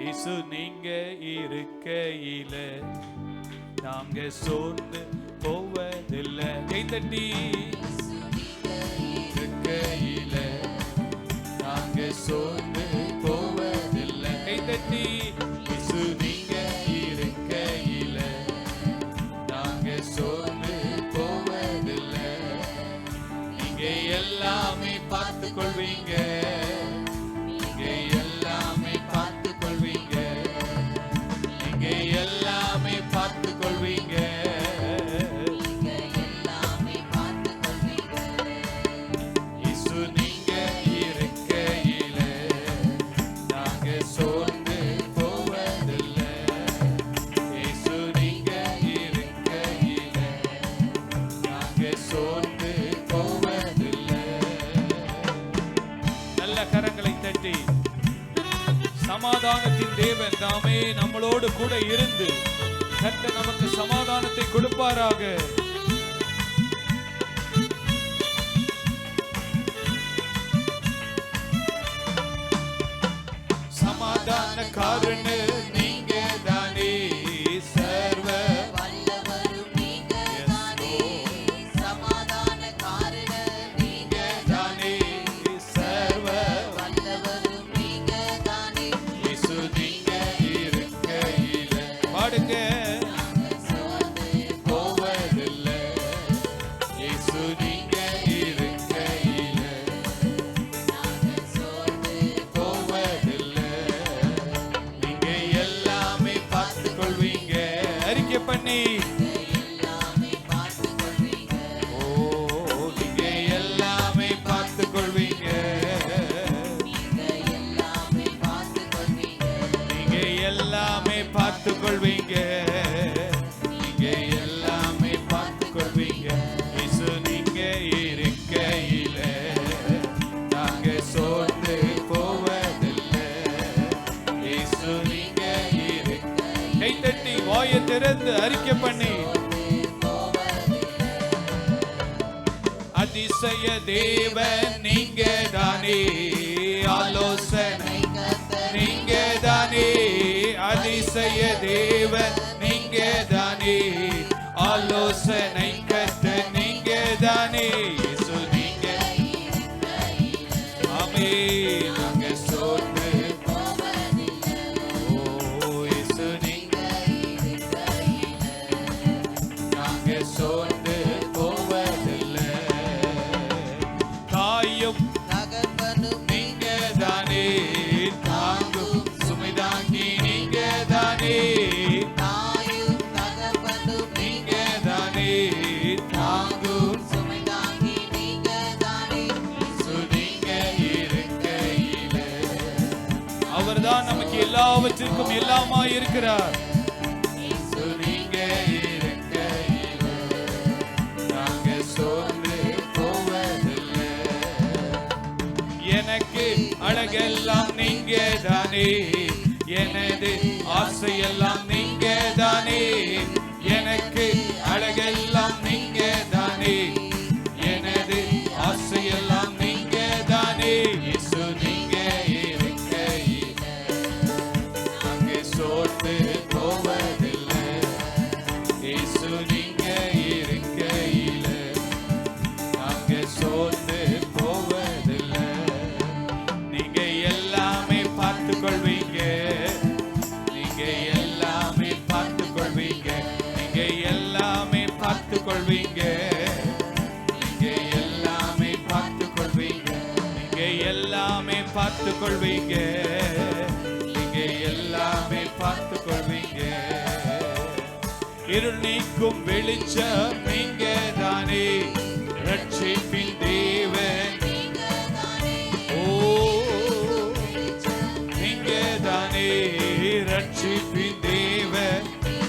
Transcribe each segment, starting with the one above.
இயேசு நீங்க இருக்கையில நாங்க சோர்ந்து போவதில்லை. கைத்தட்டி இருக்கையில நாங்க சோர்ந்து போவதில்லை. கைத்தட்டி இயேசு நீங்க இருக்கையில நாங்க சோர்ந்து போவதில்லை. நீங்க எல்லாமே பார்த்து கொள்வீங்க, நீங்க எல்லாமே பார்த்து கொள்வீங்க, நீங்க எல்லாமே பார்த்து கொள்வீங்க, நீங்க எல்லாமே பார்த்து கொள்வீங்க. இயேசு நீங்க இருக்கையில நாங்க சோர்ந்து போவதில்லை. இயேசு நீங்க இருக்கையில நாங்க சோர்ந்து போவதில்லை. நல்ல கரங்களை தட்டி சமாதானத்தின் தேவன் தாமே நம்மளோடு கூட இருந்து கர்த்தர் நமக்கு சமாதானத்தை கொடுப்பாராக. சமாதான காரணம் நீங்க தானே, சர்வ வல்லவரும் நீங்க தானே. சமாதான காரணம் நீங்க தானே, சர்வ வல்லவரும் நீங்க தானே. இயேசு நீங்க இருக்கையில பாடுங்க போவதில்லை. இயேசு நீங்க இருக்கையில போவதில்லை. நீங்க எல்லாமே பார்த்து கொள்வீங்க. அறிக்கை பண்ணி ஓ நீங்க எல்லாமே பார்த்து கொள்வீங்க, நீங்க எல்லாமே பார்த்து கொள்வீங்க, நீங்க எல்லாமே பார்த்து கொள்வீங்க, நீங்க எல்லாமே பார்த்து கொள்வீங்க. இயேசு நீங்க இருக்கையில நாங்க சோர்ந்து போவதில்லை. இயேசு நீங்க கைத்தட்டி வாயை திறந்து அறிக்கை பண்ணி அதிசய தேவன் நீங்க தானே, ஆலோசனை நீங்க தானே. அதிசய தேவன் நீங்க தானே, ஆலோசனை கர்த்தர் நீங்க தானே. இயேசு நீங்க ஆமே நாங்க சோர்ந்து ஓ இயேசு நீங்க நாங்க சோர்ந்து போவதில்லை. தாயும் தகப்பனும் நீங்க தானே, தாங்கும் சுமைதாங்கி நீங்க தானே. தாயும் தகப்பனும் நீங்க தானே, தாங்கும் சுமைதாங்கி நீங்க தானே. இயேசு நீங்க இருக்கையில அவர்தான் நமக்கு எல்லாவற்றிற்கும் எல்லாமா இருக்கிறார். இயேசு நீங்க இருக்கையில நாங்க சோர்ந்து போவதில்லை. எனக்கு அழகெல்லாம் நீங்க தானே, எனது ஆசையெல்லாம் நீங்க தானே. எனக்கு அழகெல்லாம் நீங்க தானே, எனது ஆசையெல்லாம் நீங்க தானே. இயேசு நீங்க இருக்கையில நாங்க சோர்ந்து போவதில்லை. இயேசு நீங்க இருக்கையில நாங்க சோர்ந்து போவதில்லை. நீங்க எல்லாமே பார்த்து கொள்வீங்க, நீங்க எல்லாமே பார்த்து கொள்வீங்க, நீங்க எல்லாமே பார்த்து கொள்வீங்க, நீங்க எல்லாமே பார்த்து கொள்வீங்க, நீங்க எல்லாமே பார்த்து கொள்வீங்க, நீங்க எல்லாமே பார்த்து கொள்வீங்க. இருள் நீக்கும் வெளிச்சம் நீங்க தானே, ரட்சிப்பின் தேவன் ஓ நீங்க தானே, ரட்சிப்பின் தேவன்.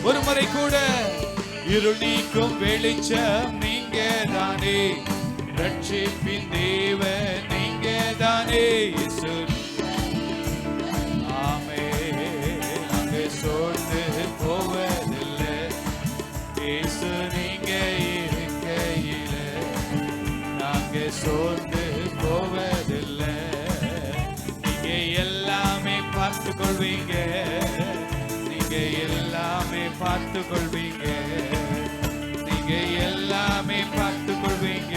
ஒரு முறை கூட இருள் நீக்கும் வெளிச்சம் நீங்க தானே, ரட்சிப்பின் தேவன் நீங்க தானே. இயேசு ஆமே நாங்க சோர்ந்து போவதில்லை. இயேசு நீங்க இருக்கையில நாங்க சோர்ந்து போவதில்லை. நீங்க எல்லாமே பார்த்து கொள்வீங்க, நீங்க எல்லாமே பார்த்து கொள்வீங்க, நீங்க எல்லாமே பார்த்து கொள்வீங்க,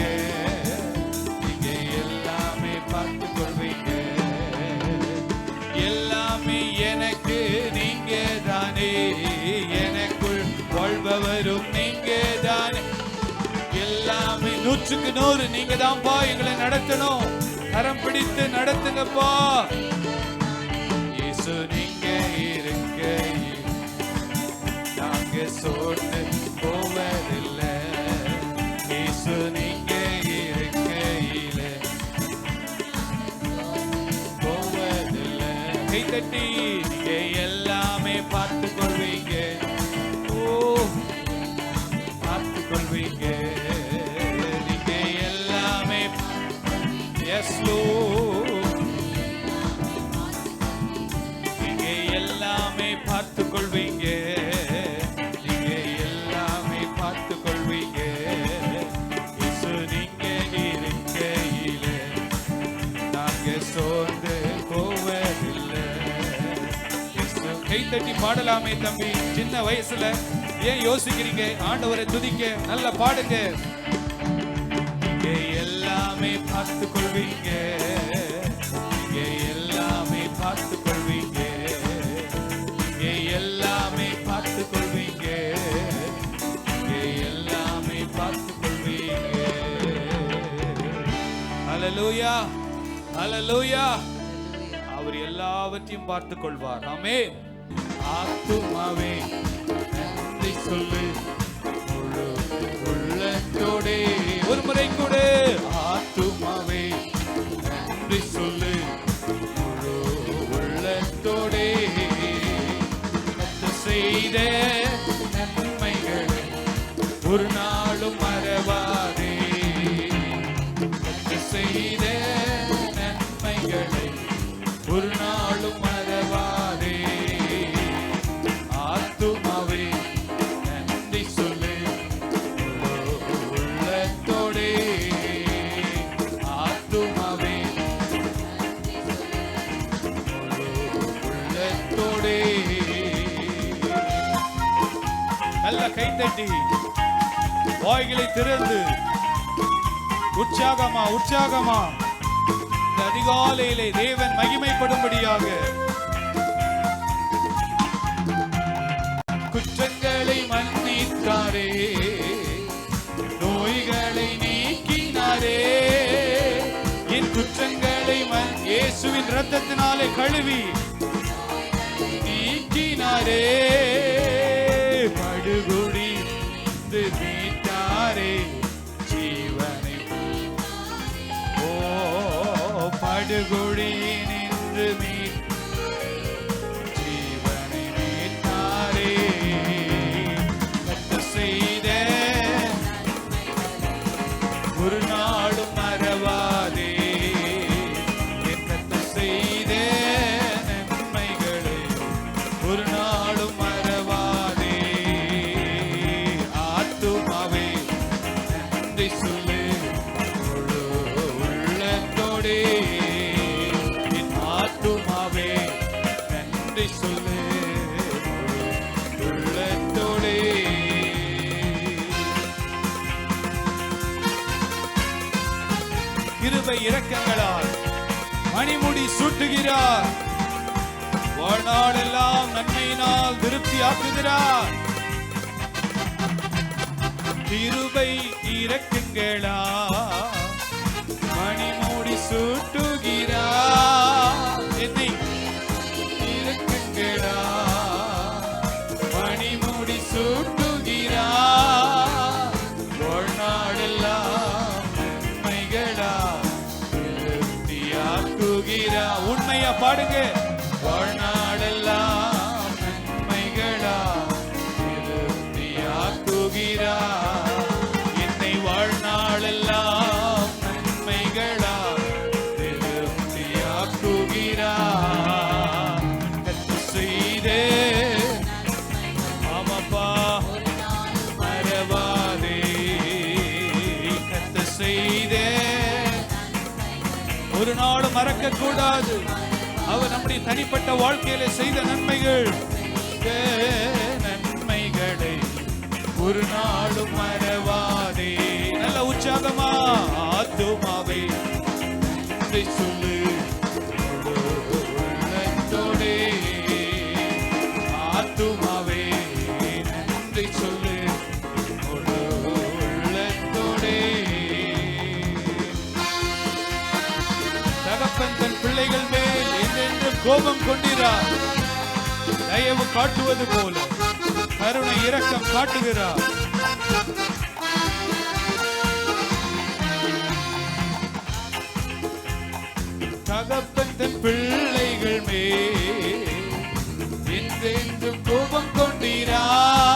நீங்க எல்லாமே பார்த்து கொள்வீங்க. எல்லாமே எனக்கு நீங்க தானே, எனக்குள் வாழ்பவரும் நீங்க தானே. எல்லாமே 100க்கு 100 நீங்க தான்ப்பா எங்களை நடத்தணும். கரம் பிடித்து நடத்துங்கப்பா. இயேசு நீங்க இருக்க நாங்க சோர்ந்து போவதில்லை. இயேசு நீங்க இருக்கையில போவதில்லை. கை தட்டி நீங்க எல்லாமே பார்த்து கொள்வீங்க, ஓ பார்த்து கொள்வீங்க, நீங்க எல்லாமே. Yes Lord, நீங்க எல்லாமே பார்த்து கொள்வீங்க, நீங்க எல்லாமே பார்த்து கொள்வீங்க. இயேசு நீங்க இருக்கையில நாங்க சோர்ந்து போவதில்லை. கை தட்டி பாடலாமே தம்பி. சின்ன வயசுல ஏன் யோசிக்கிறீங்க? ஆண்டவரை துதிக்க நல்ல பாடுங்க. நீங்க எல்லாமே பார்த்து கொள்வீங்க, நீங்க எல்லாமே பார்த்து கொள்வீங்க, நீங்க எல்லாமே பார்த்து கொள்வீங்க, நீங்க எல்லாமே பார்த்து கொள்வீங்க. ஹல்லேலூயா, ஹல்லேலூயா. அவர் எல்லாவற்றையும் பார்த்து கொள்வார். ஆமென். ஆத்துமாவே நன்றி சொல்லு முழு உள்ளத்தோடே. ஒரு முறை கூட ஆத்துமாவே நன்றி சொல்லு முழு உள்ளத்தோடே. செய்த நன்மைகளை ஒரு நாளும் மறவாதே. செய்த நன்மைகளை ஒரு நாளும் மறவாதே. ஆத்துமாவே நன்றி சொல்லு உள்ளத்தோடே. ஆத்துமாவே உள்ளத்தோடே. நல்ல கைத்தட்டி வாய்களை திறந்து உற்சாகமா உற்சாகமா இந்த அதிகாலையிலே தேவன் மகிமைப்படும்படியாக குற்றங்களை மன்னித்தாரே, நோய்களை நீக்கினாரே. என் குற்றங்களை இயேசுவின் இரத்தத்தினாலே கழுவி நீக்கினாரே. படுகுடி மீட்டாரே ஜீவனை. ஓ படுகுடி நின்று ஜீவனை மீட்டாரே. கர்த்தர் செய்த ஒரு நாளும் மறவாதே. கர்த்தர் செய்த நன்மைகளை ஒரு நாளும் மறவாதே. ஆத்துமாவே நன்றி சொல்லு முழு உள்ளத்தோடே. என் ஆத்துமாவே நன்றி சொல்லு முழு உள்ளத்தோடே. கிருபை இரக்கங்களால் மணிமுடி சூட்டுகிறார். வாழ்நாளெல்லாம் நன்மையினால் திருப்தி ஆக்குகிறார். கிருபை இரக்கங்களா மணிமுடி சூட்டுகிறார். என்னை இரக்கங்களா மணிமுடி சூட்டுகிறார். வாழ்நாளெல்லாம் நன்மைகளா திருப்தியாக்குகிறார். உண்மையா பாடுங்க. வாழ்நாளெல்லாம் நன்மைகளா திருப்தியாக்குகிறார். என்னை வாழ்நாளெல்லாம் நன்மைகளா திருப்தியாக்குகிறார். கர்த்தர் செய்த ஆமாப்பா மறவாதே. கர்த்தர் செய்த ஒரு நாளும் மறக்க கூடாது. அவர் நம்முடைய தனிப்பட்ட வாழ்க்கையில செய்த நன்மைகள், நன்மைகளை ஒரு நாளும் மறவாதே. நல்ல உற்சாகமா ஆத்துமாவே நன்றி சொல்லு உள்ளத்தோடே. ஆத்துமாவே நன்றி சொல்லு உள்ளத்தோடே. தகப்பன் தன் பிள்ளைகள் மேல் என்றென்று கோபம் கொண்டிறார். தயவு காட்டுவது போல கருணை இரக்கம் காட்டுகிறார். தகப்பன் தன் பிள்ளைகள் மேல் என்றென்று கோபம் கொண்டிறார்.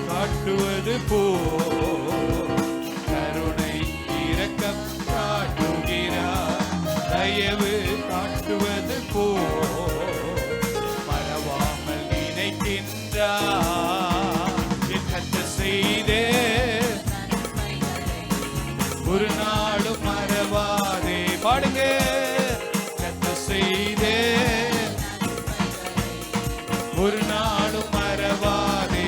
காட்டுவது போ கருணை இரக்கம் காட்டுகிறார். தயவு காட்டுவது போ மறவாமல் நினைக்கின்றார். கத்த செய்தே ஒரு நாளும் மறவாதே. பாடுங்க. கத்த செய்தே ஒரு நாளும் மறவாதே.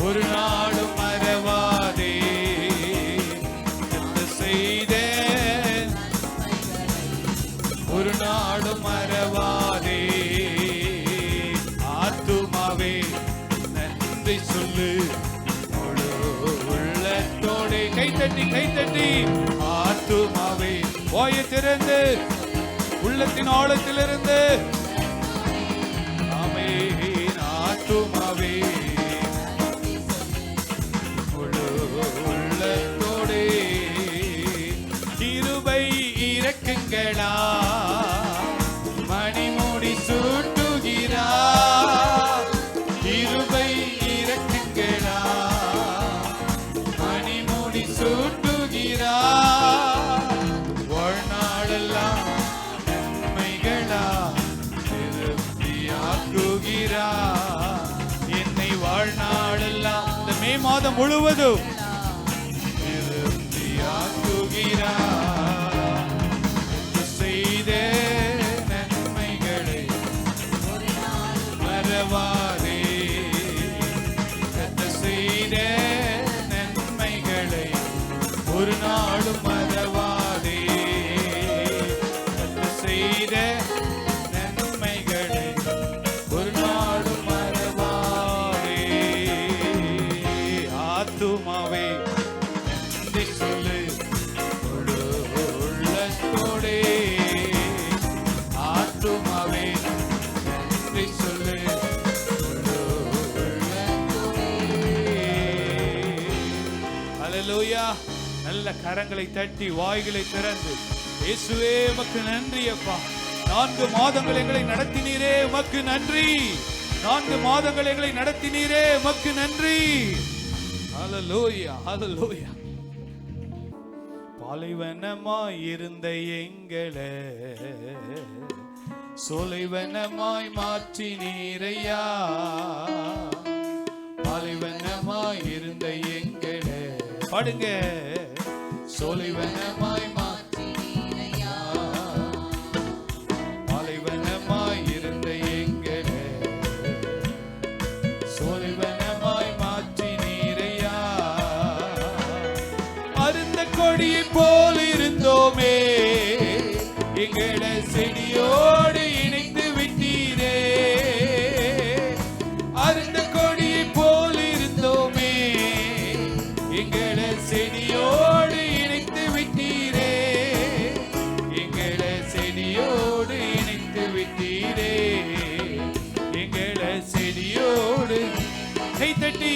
ஒரு நாளும் மறவாதே. கத்த செய்த ஒரு நாளும் மறவாதே. ஆத்துமாவே நன்றி சொல்லு உள்ளத்தோடே. கைத்தட்டி கைத்தட்டி ஆத்துமாவே வாயை திறந்து உள்ளத்தின் ஆழத்திலிருந்து ஆமென். ஆத்துமாவே உள்ளத்தோடே. கிருபை இரக்கங்களா மணிமுடி சூட்டுகிறார். கிருபை இரக்கங்களா மணிமுடி சூட்டுகிறார். வாழ்நாளெல்லாம் நன்மைகளா திருப்தியாக்குகிறார். என்னை வாழ்நாளெல்லாம் இந்த மே மாதம் முழுவதும் செய்த நன்மைகளை மறவாதே. கத்த செய்த நன்மைகளை ஒரு நாளும் மறவாதே. கத்த செய்த நன்மைகளை ஒரு நாளும் மறவாதே. ஆத்துமாவே நன்றி சொல்லு உள்ளத்தோடே. ஆத்துமாவே நன்றி சொல்லு அல்லேலூயா. நல்ல கரங்களை தட்டி வாய்களை திறந்து இயேசுவே உமக்கு நன்றி அப்பா. 4 மாதங்கள் எங்களை நடத்தினீரே உமக்கு நன்றி. 4 மாதங்கள் எங்களை நடத்தினீரே உமக்கு நன்றி. அல்லேலூயா அல்லேலூயா. பாலைவனமாய் இருந்த எங்களை சோலைவனமாய் மாற்றினீரையா. பாலைவனமாய் இருந்த எங்களை பாடுங்க. சோலைவனமாய் மாற்றினீரையா. பாலைவனமாய் இருந்த எங்களை சோலைவனமாய் மாற்றினீரையா. அருந்த கொடியை போல் இருந்தோமே எங்களை செடியோடு இணைந்து விட்டீரே. அருந்த கொடியை போல் இருந்தோமே எங்களை செடியோடு இணைத்து விட்டீரே. எங்களை செடியோடு இணைத்து விட்டீரே. எங்களை செடியோடு கைத்தட்டி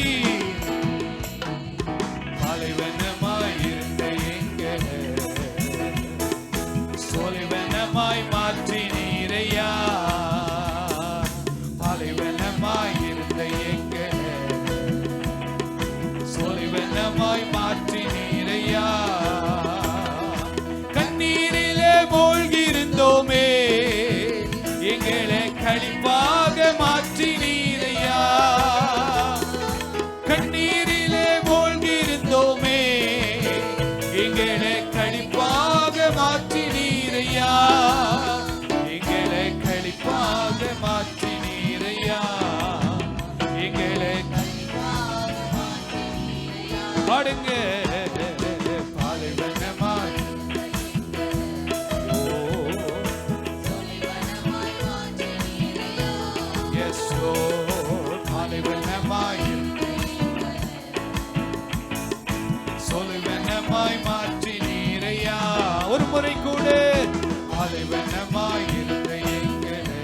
பாலைவனமாயிருந்த எங்களை சோலைவனமாய் மாற்றினீரையா. பாலைவனமாயிருந்த எங்களை சோலைவனமாய் மாற்றினீரையா. கண்ணீரிலே மூழ்கி இருந்தோமே எங்களை களிப்பாக மாற்றினீரையா. கண்ணீரிலே மூழ்கியிருந்தோமே, எங்களை களிப்பாக மாற்றினீரையா. எங்களை களிப்பாக மாற்றினீரையா. எங்களை பாடுங்க. ஒரு முறை கூட பாலைவனமாயிருந்த எங்களை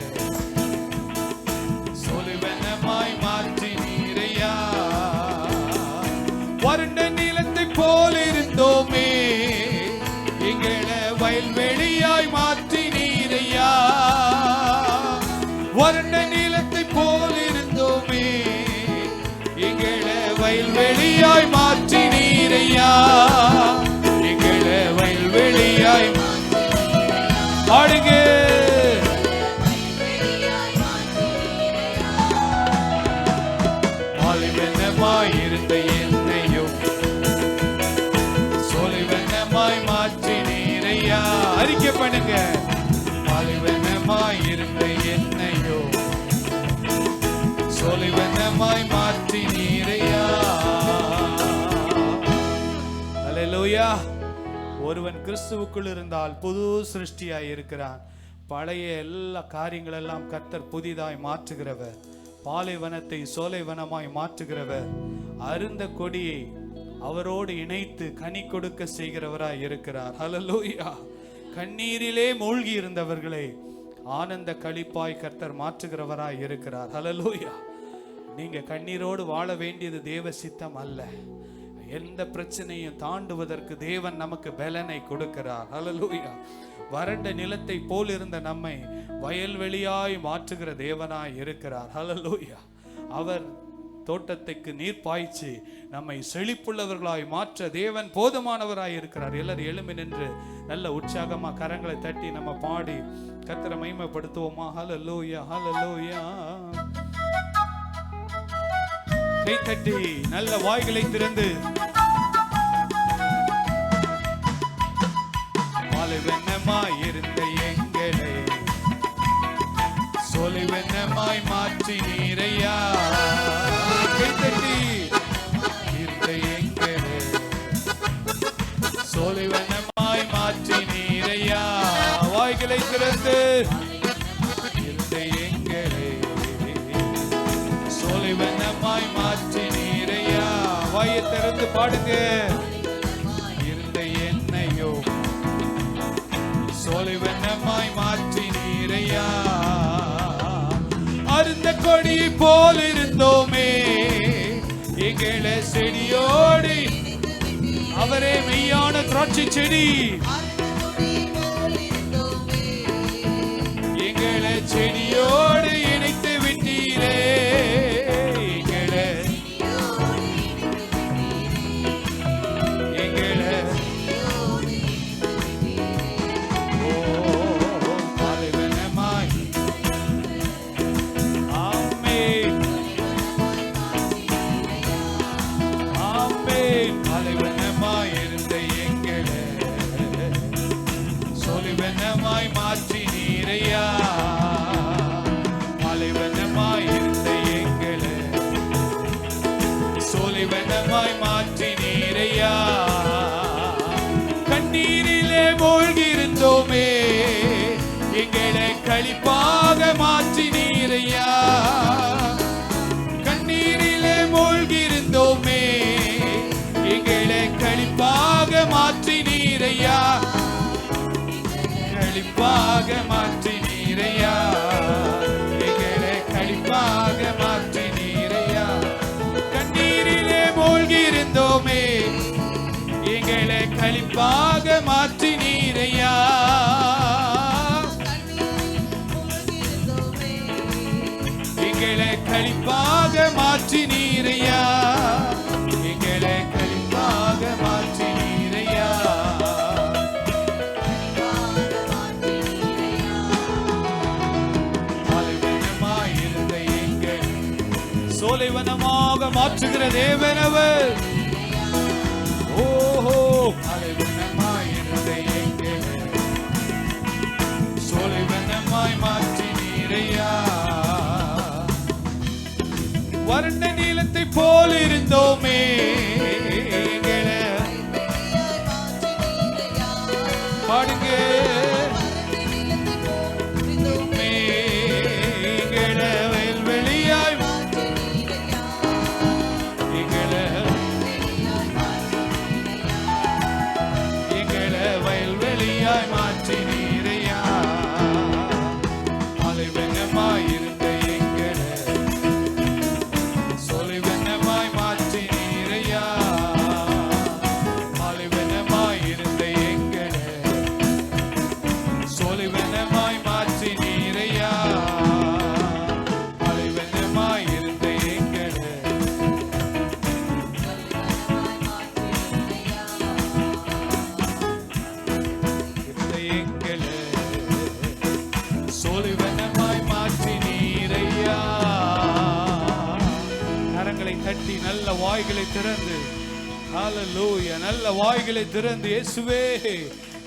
சொலுவனமாய் மாற்றினீரையா. வறண்ட நிலத்தை போல் இருந்தோமே, எங்களை வயல்வெளியாய் மாற்றினீரையா. வறண்ட நிலத்தை போல் இருந்தோமே, எங்களை வயல்வெளியாய் மாற்றினீரையா. எங்களை வயல்வெளியாய் பாடுங்க. பாலைவனமாயிருந்த என்னையும் சொலுவனமாய் மாற்றினீரையா. அறிக்கை பண்ணுங்க. பாலைவனமாயிருந்த என்னையோ சொலுவனமாய் மாற்றினீரையா. அல்லேலூயா. ஒருவன் கிறிஸ்துவுக்குள் இருந்தால் புது சிருஷ்டியாய் இருக்கிறான். பழைய எல்லா காரியங்கள் எல்லாம் கர்த்தர் புதிதாய் மாற்றுகிறவர். பாலைவனத்தை சோலைவனமாய் மாற்றுகிறவர். அருந்த கொடியை அவரோடு இணைத்து கனி கொடுக்க செய்கிறவராய் இருக்கிறார். ஹல்லேலூயா. கண்ணீரிலே மூழ்கி இருந்தவர்களை ஆனந்த களிப்பாய் கர்த்தர் மாற்றுகிறவராய் இருக்கிறார். ஹல்லேலூயா. நீங்க கண்ணீரோடு வாழ வேண்டியது தேவ சித்தம் அல்ல. எந்த பிரச்சனையும் தாண்டுவதற்கு தேவன் நமக்கு பலனை கொடுக்கிறார். ஹல்லேலூயா. வறண்ட நிலத்தை போல் இருந்த நம்மை வயல்வெளியாய் மாற்றுகிற தேவனாய் இருக்கிறார். ஹல்லேலூயா. அவர் தோட்டத்துக்கு நீர் பாய்ச்சி நம்மை செழிப்புள்ளவர்களாய் மாற்ற தேவன் போதுமானவராய் இருக்கிறார். எல்லாரும் எழும்பி நின்று நல்ல உற்சாகமா கரங்களை தட்டி நம்ம பாடி கர்த்தரை மகிமைப்படுத்துவோமா. ஹல்லேலூயா, ஹல்லேலூயா. கை தட்டி நல்ல வாய்களை திறந்து பாலைவனமாய் இருந்த எங்களை சொலுவனமாய் மாற்றினீரையா. கை தட்டி இருந்த எங்களை சொலுவனமாய் மாற்றினீரையா. வாய்களை திறந்து இருந்த எங்களை சொலுவனமாய் மாற்றினீரையா. வாயை திறந்து பாடுங்க. இருந்த என்னையோ சொலுவனமாய் மாற்றினீரையா. அருந்த கொடி போல் இருந்தோமே, எங்களை செடியோடு அவரே மெய்யான திராட்சை செடி. எங்களை செடியோடு இணைத்து விட்டீரே. கண்ணீரிலே மூழ்கியிருந்தோமே, எங்களை களிப்பாக மாற்றினீரையா. கண்ணீரிலே மூழ்கியிருந்தோமே, எங்களை களிப்பாக மாற்றினீரையா. களிப்பாக மாற்றினீரையா. எங்களை களிப்பாக மாற்றினீரையா. கண்ணீரிலே மூழ்கியிருந்தோமே, எங்களை களிப்பாக மாற்றினீரையா. எங்களை களிப்பாக மாற்றினீரையா. எங்களை களிப்பாக மாற்றினீரையா. சோலைவனமாக மாற்றுகிற தேவனவர். ஓஹோ, பாலைவனமாய் இருந்த எங்களை சோலைவனமாய் மாற்றினீரையா. வறண்ட நீலத்தை போல் இருந்தோமே, பாடுங்க. தட்டி நல்ல வாய்களை திறந்து, ஹல்லேலூயா, நல்ல வாய்களை திறந்து, இயேசுவே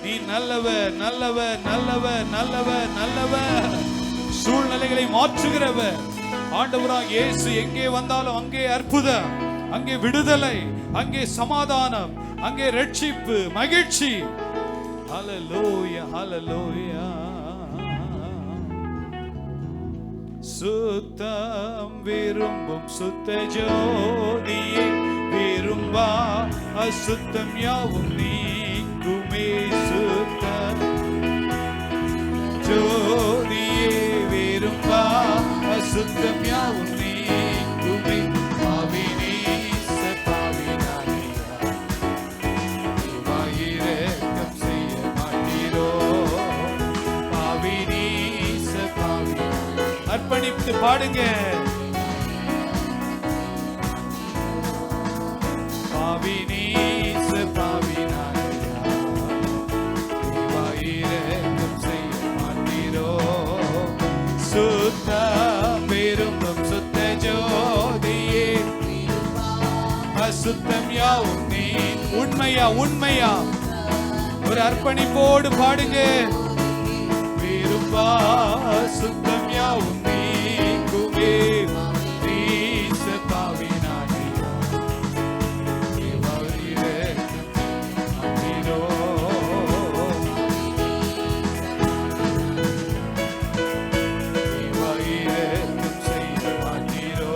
நீ நல்லவர், நல்லவர், நல்லவர், நல்லவர், நல்லவர். சூழ்நிலைகளை மாற்றுகிறவர் ஆண்டவராக இயேசு எங்கே வந்தாலும் அங்கே அற்புதம், அங்கே விடுதலை, அங்கே சமாதானம், அங்கே ரட்சிப்பு, மகிழ்ச்சி. ஹல்லேலூயா, ஹல்லேலூயா. சுத்தம் விரும்பும் சுத்த ஜோதியே, விரும்பா அசுத்தம் யாவும் நீக்குமே. சுத்தம் ஜோதியே, விரும்பா அசுத்தம் யாவும் நீக்குமே. பாவினீச பாவினானியா, இரக்கம் செய்ய மாட்டீரோ. பாவினீச பாவினா, அர்ப்பணித்து பாடுங்க. பாவினீச பாவினாயா, இரக்கம் செய்ய மாட்டீரோ. சுத்த பெரும்பும் சுத்த ஜோதியே, அசுத்தம் யாவும் நீ. உண்மையா, உண்மையா, ஒரு அர்ப்பணிப்போடு பாடுங்க. விரும்பா சுத்தம் யாவும் நீக்குமே. நீச பாவினானியா, அமீரோ. செய்ய மாட்டீரோ.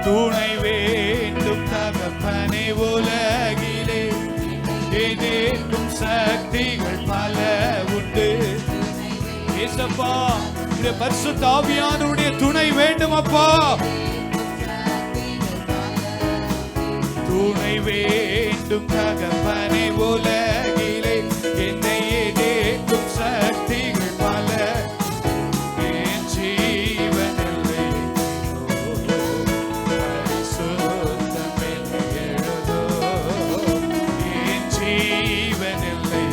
துணை வேண்டும் தகப்பனே உலகிலே, எதிர்க்கும் சக்திகள் பல உண்டு. ஏசப்பா, இந்த பரிசுத்த ஆவியானவருடைய துணை வேண்டும் அப்பா. துணை வேண்டும் தகப்பனே உலகிலே, என்னை எதிர்க்கும் சக்திகள் பல. என் ஜீவனில்லை பரிசுத்தம் எழுதோ. என் ஜீவனில்லை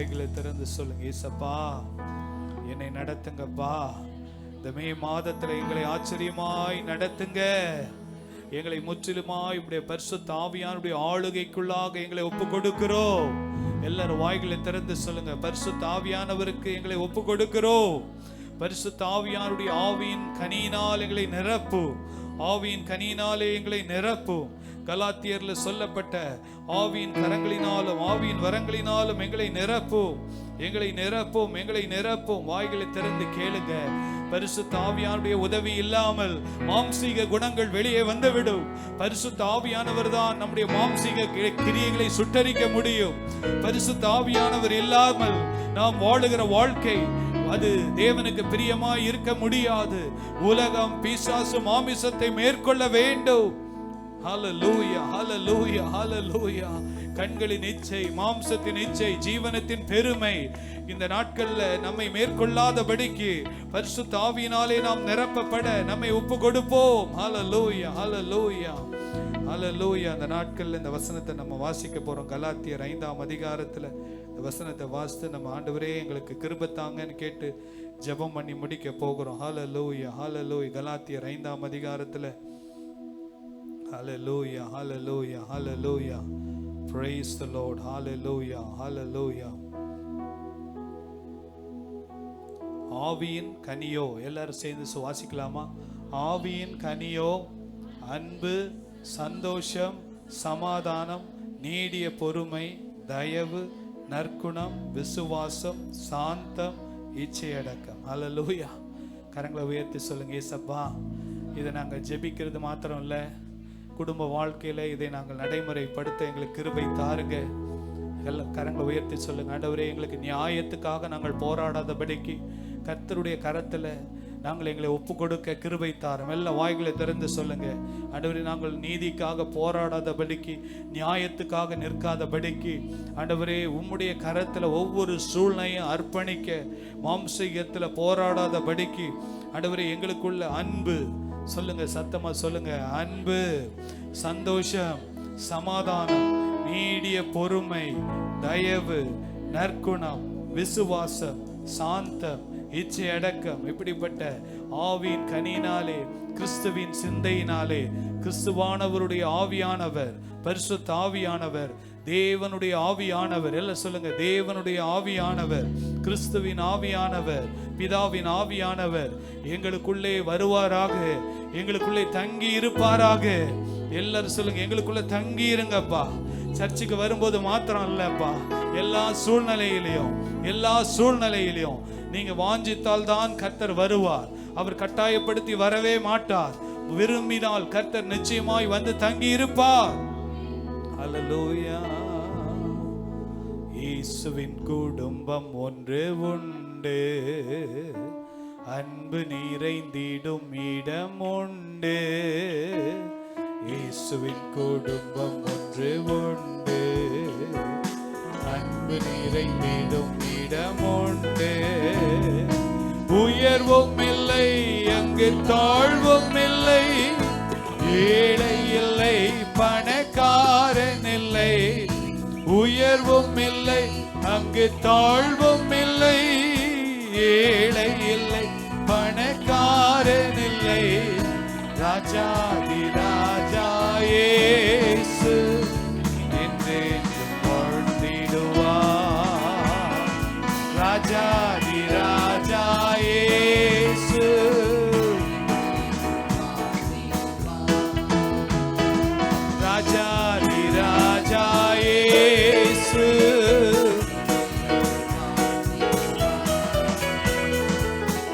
வாய்களை திறந்து சொல்லுங்க, ஏசப்பா என்னை நடத்துங்கப்பா. இந்த மே மாதத்துல எங்களை ஆச்சரியமாய் நடத்துங்க. எங்களை முற்றிலுமாய் இப்படிய பரிசுத்த ஆவியானுடைய ஆளுகைக்குள்ளாக எங்களை ஒப்பு கொடுக்கிறோம். எல்லாரும் வாய்களை திறந்து சொல்லுங்க, பரிசுத்த ஆவியானவருக்கு எங்களை ஒப்பு கொடுக்கிறோம். பரிசுத்த ஆவியானுடைய ஆவியின் கனியினால் எங்களை நிரப்பு. ஆவியின் கனியினாலே எங்களை நிரப்பு. கலாத்தியர்ல சொல்லப்பட்ட ஆவியின் கரங்களினாலும் ஆவியின் வரங்களினாலும் எங்களை நிரப்பும், எங்களை நிரப்பும், எங்களை நிரப்பும். வாய்களை திறந்து கேளுங்க. பரிசுத்த ஆவியானுடைய உதவி இல்லாமல் மாம்சீக குணங்கள் வெளியே வந்துவிடும். பரிசுத்த ஆவியானவர் தான் நம்முடைய மாம்சீக கிரியைகளை சுட்டரிக்க முடியும். பரிசுத்த ஆவியானவர் இல்லாமல் நாம் வாழுகிற வாழ்க்கை அது தேவனுக்கு பிரியமாய் இருக்க முடியாது. உலகம் பிசாசு மாமிசத்தை மேற்கொள்ள வேண்டும். ஹல்லேலூயா, ஹல்லேலூயா, ஹல்லேலூயா. கண்களின் இச்சை, மாம்சத்தின் இச்சை, ஜீவனத்தின் பெருமை இந்த நாட்கள்ல நம்மை மேற்கொள்ளாதபடிக்கு பரிசுத்த ஆவியினாலே நாம் நிரப்பப்பட நம்மை ஒப்பு கொடுப்போம். ஹல்லேலூயா, ஹல்லேலூயா, ஹல்லேலூயா. அந்த நாட்கள்ல இந்த வசனத்தை நம்ம வாசிக்க போறோம். கலாத்தியர் 5ஆம் அதிகாரத்துல இந்த வசனத்தை வாசித்து நம்ம ஆண்டவரே எங்களுக்கு கிருபை தாங்கன்னு கேட்டு ஜெபம் பண்ணி முடிக்க போகிறோம். ஹல்லேலூயா, ஹல்லேலூயா. கலாத்தியர் 5ஆம் அதிகாரத்துல Hallelujah, hallelujah, hallelujah. Praise the Lord. Hallelujah, hallelujah. ஆவியின் கனியோ, எல்லாரும் சேர்ந்து வாசிக்கலாமா? ஆவியின் கனியோ அன்பு, சந்தோஷம், சமாதானம், நீடிய பொறுமை, தயவு, நற்குணம், விசுவாசம், சாந்தம், இச்சையடக்கம். ஹல்லேலூயா. கரங்களை உயர்த்தி சொல்லுங்க, ஏசப்பா இதை நாங்கள் ஜெபிக்கிறது மாத்திரம் இல்லை, குடும்ப வாழ்க்கையில இதை நாங்கள் நடைமுறைப்படுத்த எங்களுக்கு கிருபை தாருங்க. எல்லாம் கரங்களை உயர்த்தி சொல்லுங்க, ஆண்டவரே எங்களுக்கு நியாயத்துக்காக நாங்கள் போராடாதபடிக்கு கர்த்தருடைய கரத்துல நாங்கள் எங்களை ஒப்பு கொடுக்க கிருபை தாரும். எல்லா வாய்களை திறந்து சொல்லுங்க, ஆண்டவரே நாங்கள் நீதிக்காக போராடாதபடிக்கு, நியாயத்துக்காக நிற்காதபடிக்கு, ஆண்டவரே உம்முடைய கரத்துல ஒவ்வொரு சூழ்நிலையும் அர்ப்பணிக்க, மாம்சீகத்துல போராடாதபடிக்கு, ஆண்டவரே எங்களுக்குள்ள அன்பு, சொல்லுங்க சத்தமா சொல்லுங்க, அன்பு, சந்தோஷம், சமாதானம், நீடிய பொறுமை, தயவு, நற்குணம், விசுவாசம், சாந்தம், இச்சை அடக்கம், இப்படிப்பட்ட ஆவியின் கனியினாலே, கிறிஸ்துவின் சிந்தையினாலே, கிறிஸ்துவானவருடைய ஆவியானவர், பரிசுத்த ஆவியானவர், தேவனுடைய ஆவியானவர், எல்லாம் சொல்லுங்க, தேவனுடைய ஆவியானவர், கிறிஸ்துவின் ஆவியானவர், பிதாவின் ஆவியானவர் எங்களுக்குள்ளே வருவாராக, எங்களுக்குள்ளே தங்கி இருப்பாராக. எல்லாரும் சொல்லுங்க, எங்களுக்குள்ள தங்கி இருங்கப்பா. சர்ச்சுக்கு வரும்போது மாத்திரம் இல்லப்பா, எல்லா சூழ்நிலையிலையும், எல்லா சூழ்நிலையிலையும் நீங்க வாஞ்சித்தால் தான் கர்த்தர் வருவார். அவர் கட்டாயப்படுத்தி வரவே மாட்டார். விரும்பினால் கர்த்தர் நிச்சயமாய் வந்து தங்கி இருப்பார். ஹல்லேலூயா. இயேசுவின் குடும்பம் ஒன்று உண்டு, அன்பு நிறைந்திடும் இடம் உண்டு. இயேசுவின் குடும்பம் ஒன்று உண்டு, அன்பு நிறைந்திடும் இடம் உண்டு. உயர்வும் இல்லை அங்கு தாழ்வும் இல்லை, ஏழை இல்லை பணக்காரன் இல்லை. உயர்வும் இல்லை அங்கு தாழ்வும் இல்லை, ஏழை இல்லை பணக்காரன் இல்லை. ராஜாதி ராஜா இயேசு என்றென்றும் வாழ்ந்திடுவார். ராஜாதி ராஜா இயேசு, ராஜாதி ராஜா இயேசு,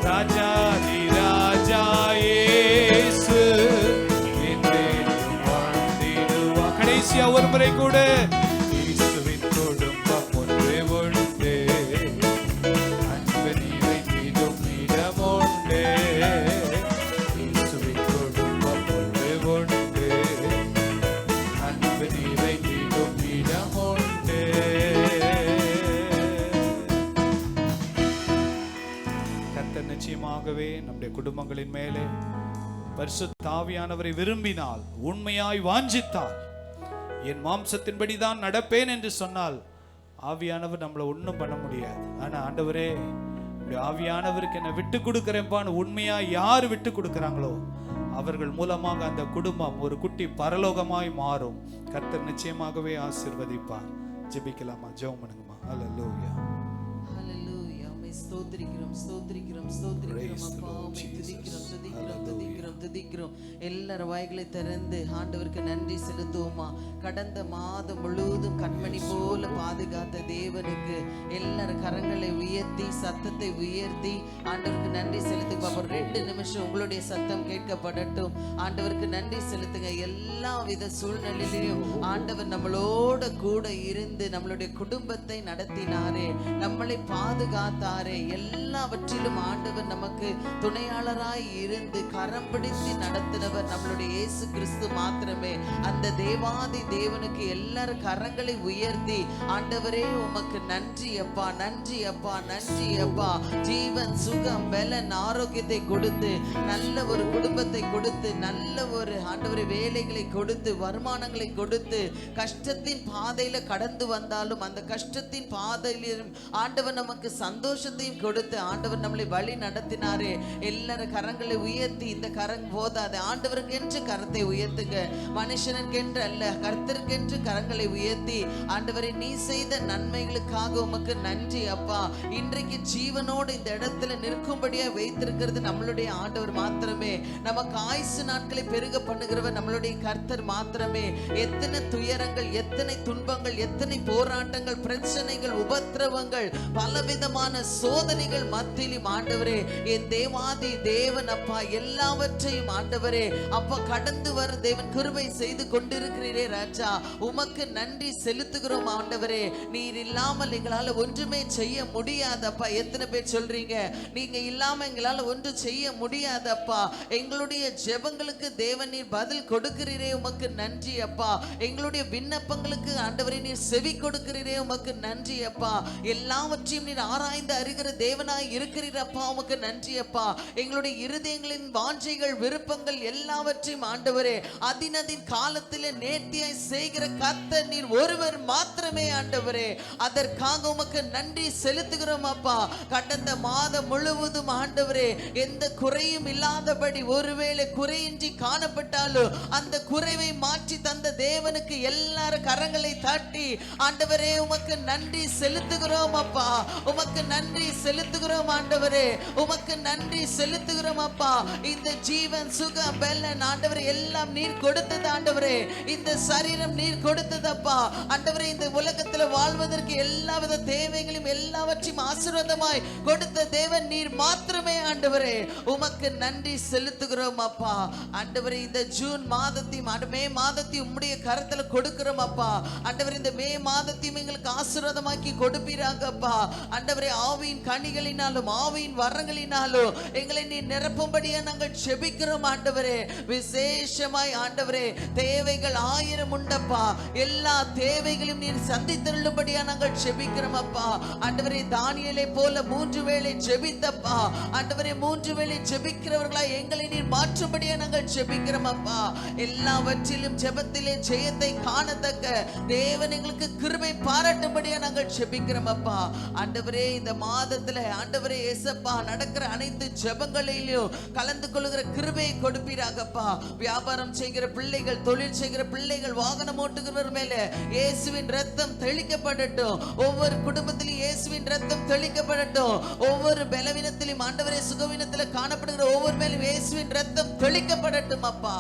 ராஜாதி ராஜா இயேசு என்றென்றும் வாழ்ந்திடுவார். கடைசியா ஒரு முறை கூட, இயேசுவின் குடும்பம் ஒன்று உண்டு, அன்பு நிறைந்திடும் இடம் உண்டு. இயேசுவின் குடும்பம் ஒன்று உண்டு, அன்பு நிறைந்திடும் இடம் உண்டு. கர்த்தர் நிச்சயமாகவே நம்முடைய குடும்பங்களின் மேலே பரிசுத்த ஆவியானவரை விரும்பினால், உண்மையாய் வாஞ்சித்தால், என் மாம்சத்தின்படிதான் நடப்பேன் என்று சொன்னால், ஆவியானவர் நம்மளை ஒன்றும் பண்ண முடியாது. ஆனா ஆண்டவரே, ஆவியானவருக்கு என்ன விட்டு கொடுக்கிறேன்பான்னு உண்மையா யார் விட்டு கொடுக்குறாங்களோ அவர்கள் மூலமாக அந்த குடும்பம் ஒரு குட்டி பரலோகமாய் மாறும். கர்த்தர் நிச்சயமாகவே ஆசீர்வதிப்பார். ஜெபிக்கலாமா? ஜெபம் பண்ணுங்கம்மா. ஹல்லேலூயா, ஹல்லேலூயா. உம்மை ஸ்தோத்திரிக்கிறோம், ஸ்தோத்திரிக்கிறோம், ஸ்தோத்திரிக்கிறோம் அப்பா. உம்மை துதிக்கிறோம், துதிக்கிறோம், துதிக்கிறோம், துதிக்கிறோம். எல்லாரும் வாய்களை திறந்து ஆண்டவருக்கு நன்றி செலுத்துவோமா? கடந்த மாதம் முழுவதும் கண்மணி போல பாதுகாத்த தேவனுக்கு எல்லாரும் கரங்களை உயர்த்தி சத்தத்தை உயர்த்தி ஆண்டவருக்கு நன்றி செலுத்துங்க. பாப்போம், 2 நிமிஷம் உங்களுடைய சத்தம் கேட்கப்படட்டும். ஆண்டவருக்கு நன்றி செலுத்துங்க. எல்லா வித சூழ்நிலையிலும் ஆண்டவர் நம்மளோட கூட இருந்து நம்மளுடைய குடும்பத்தை நடத்தினாரே, நம்மளை பாதுகாத்தாரே, எல்லாவற்றிலும் ஆண்டவர் நமக்கு துணையாளராய் இருந்து கரம் பிடித்து நடத்தினவர் நம்மளுடைய இயேசு கிறிஸ்து மாத்திரமே. அந்த தேவாதி தேவனுக்கு எல்லாரும் கரங்களை உயர்த்தி ஆண்டவரே உமக்கு நன்றி அப்பா, நன்றி அப்பா, நன்றி அப்பா. ஜீவன், சுகம், பலன், ஆரோக்கியத்தை கொடுத்து நல்ல ஒரு குடும்பத்தை கொடுத்து நல்ல ஒரு ஆண்டவரே வேலைகளை கொடுத்து வருமானங்களை கொடுத்து கஷ்டத்தின் பாதையில கடந்து வந்தாலும் அந்த கஷ்டத்தின் பாதையிலும் ஆண்டவர் நமக்கு சந்தோஷத்தையும் கொடுத்து ஆண்டவர் நம்மளை வழி நடத்தினாரே. எல்லாரும் கரங்களை உயர்த்தி, இந்த கரம் போதாது, ஆண்டவருக்கு என்று கரத்தை உயர்த்துங்க. மனுஷனுக்கென்று அல்ல, கர்த்தருக்கென்று கரங்களை உயர்த்தி ஆண்டவரை நீ செய்த நன்மைகளுக்காக உமக்கு நன்றி அப்பா. இன்றைக்கு ஜீவனோடு இந்த இடத்துல நிற்கும்படியா வைத்திருக்கிறது நம்மளுடைய ஆண்டவர் மாத்திரமே. நமக்கு ஆயுசு நாட்களை பெருக பண்ணுகிறவர் நம்மளுடைய கர்த்தர் மாத்திரமே. எத்தனை துயரங்கள், எத்தனை துன்பங்கள், எத்தனை போராட்டங்கள், பிரச்சனைகள், உபத்திரவங்கள், பலவிதமான சோதனைகள் மத்தியிலும் ஆண்டவரே என் தேவாதி தேவன் அப்பா எல்லாவற்றையும் ஆண்டவரே அப்பா கடந்து வர தேவன் கிருபை செய்து கொண்டிருக்கிறீரே ராஜா. உமக்கு நன்றி செலுத்துகிறோம் ஆண்டவரே. நீர் இல்லாமல் எங்களால ஒன்றுமே செய்ய முடியாதப்பா. எத்தனை பேர் சொல்றீங்க நீங்க இல்லாம எங்களால ஒன்றும் செய்ய முடியாதப்பா? எங்களுடைய ஜெபங்களுக்கு தேவன் நீர் பதில் கொடுக்கிறீரே, உமக்கு நன்றி அப்பா. எங்களுடைய விண்ணப்பங்களுக்கு ஆண்டவரே நீர் செவி கொடுக்கிறீரே, உமக்கு நன்றி அப்பா. எல்லாவற்றையும் நீர் ஆராய்ந்து அறிகிற தேவனாய் இருக்கிறீரப்பா, உமக்கு நன்றி அப்பா. எங்களுடைய இருதயங்களின் வாஞ்சைகள், விருப்பங்கள் எல்லாவற்றையும் ஆண்டவரே அதினதின் காலத்திலே நேர்த்தியாய் செய்கிற கர்த்தர் நீர் ஒருவர் மாத்திரமே ஆண்டவரே. அதற்காக உமக்கு நன்றி செலுத்துகிறோம் அப்பா. கடந்த மாதம் முழுவதும் ஆண்டவரே எந்த குறையும் இல்லாதபடி, ஒருவேளை குறையின்றி காணப்பட்டாலும் அந்த குறைவை மாற்றி தந்த தேவனுக்கு எல்லாரும் கரங்களை தட்டி ஆண்டவரே உமக்கு நன்றி செலுத்துகிறோம் அப்பா. உமக்கு நன்றி செலுத்துகிறோம் ஆண்டவரே, உமக்கு நன்றி செலுத்துகிறோம் அப்பா. இந்த ஜீவன், சுகம், பலன் ஆண்டவரே எல்லாம் நீர் கொடுத்தது ஆண்டவரே. இந்த சரீரம் நீர் கொடுத்ததப்பா ஆண்டவரே. இந்த உலகத்துல வாழ்வதற்கு எல்லாவித தேவைகளையும் எல்லாவற்றையும் ஆசீர்வாதமாய் கொடுத்த தேவன் நீர் மாத்திரமே ஆண்டவரே. உமக்கு நன்றி செலுத்துகிறோம் அப்பா. ஆண்டவரே இந்த ஜூன் மாதத்தையும் மே மாதத்தையும் உம்முடைய கரத்துல கொடுக்கிறோம் அப்பா. ஆண்டவரே இந்த மே மாதத்தையும் எங்களுக்கு ஆசீர்வாதமாக்கி கொடுப்பீராகப்பா. ஆண்டவரே ஆவியின் கனிகளினாலும் ஆவியின் வரங்களினாலும் எங்களை நீர் நிரப்பும்படியா நாங்கள் ஜெபிக்கிறோம் ஆண்டவரே. விசேஷமாய் ஆண்டவரே தேவைகள் 1000 உண்டப்பா. எல்லா தேவைகளையும் நீர் சந்தித்தருளும்படியா நாங்கள் ஜெபிக்கிறோம் அப்பா. ஆண்டவரே தானியேலை போல 3 வேளை ஜெபித்தப்பா ஆண்டவரே, 3 வேளை ஜெபிக்கிறவர்களா எங்களை நீர் மாற்றும்படியா நாங்கள் ஜெபிக்கிறோம் அப்பா. எல்லாவற்றிலும் ஜெபத்திலே ஜெயத்தை காணத்தக்க தேவன் எங்களுக்கு கிருபை பாராட்டும்படியா நாங்கள் ஜெபிக்கிறோம் அப்பா. ஆண்டவரே இந்த மாதத்துல ஆண்டவரே இயேசப்பா நடக்கிற அனைத்து ஜெபங்களிலும் கலந்து கொள்கிற கிருபையை கொடுப்பீராகப்பா. வியாபாரம் செய்கிற பிள்ளைகள், தொழில் செய்கிற பிள்ளைகள், வாகனம் ஓட்டுகிறவர் மேல இயேசுவின் ரத்தம் தெளிக்கப்படட்டும். ஒவ்வொரு குடும்பத்திலும் இயேசுவின் ரத்தம் தெளிக்கப்படட்டும். ஒவ்வொரு பலவீனத்திலும் ஆண்டவரே சுகவீனத்தில் காணப்படுகிற ஒவ்வொரு மேலும் இயேசுவின் ரத்தம் தெளிக்கப்படட்டும் அப்பா.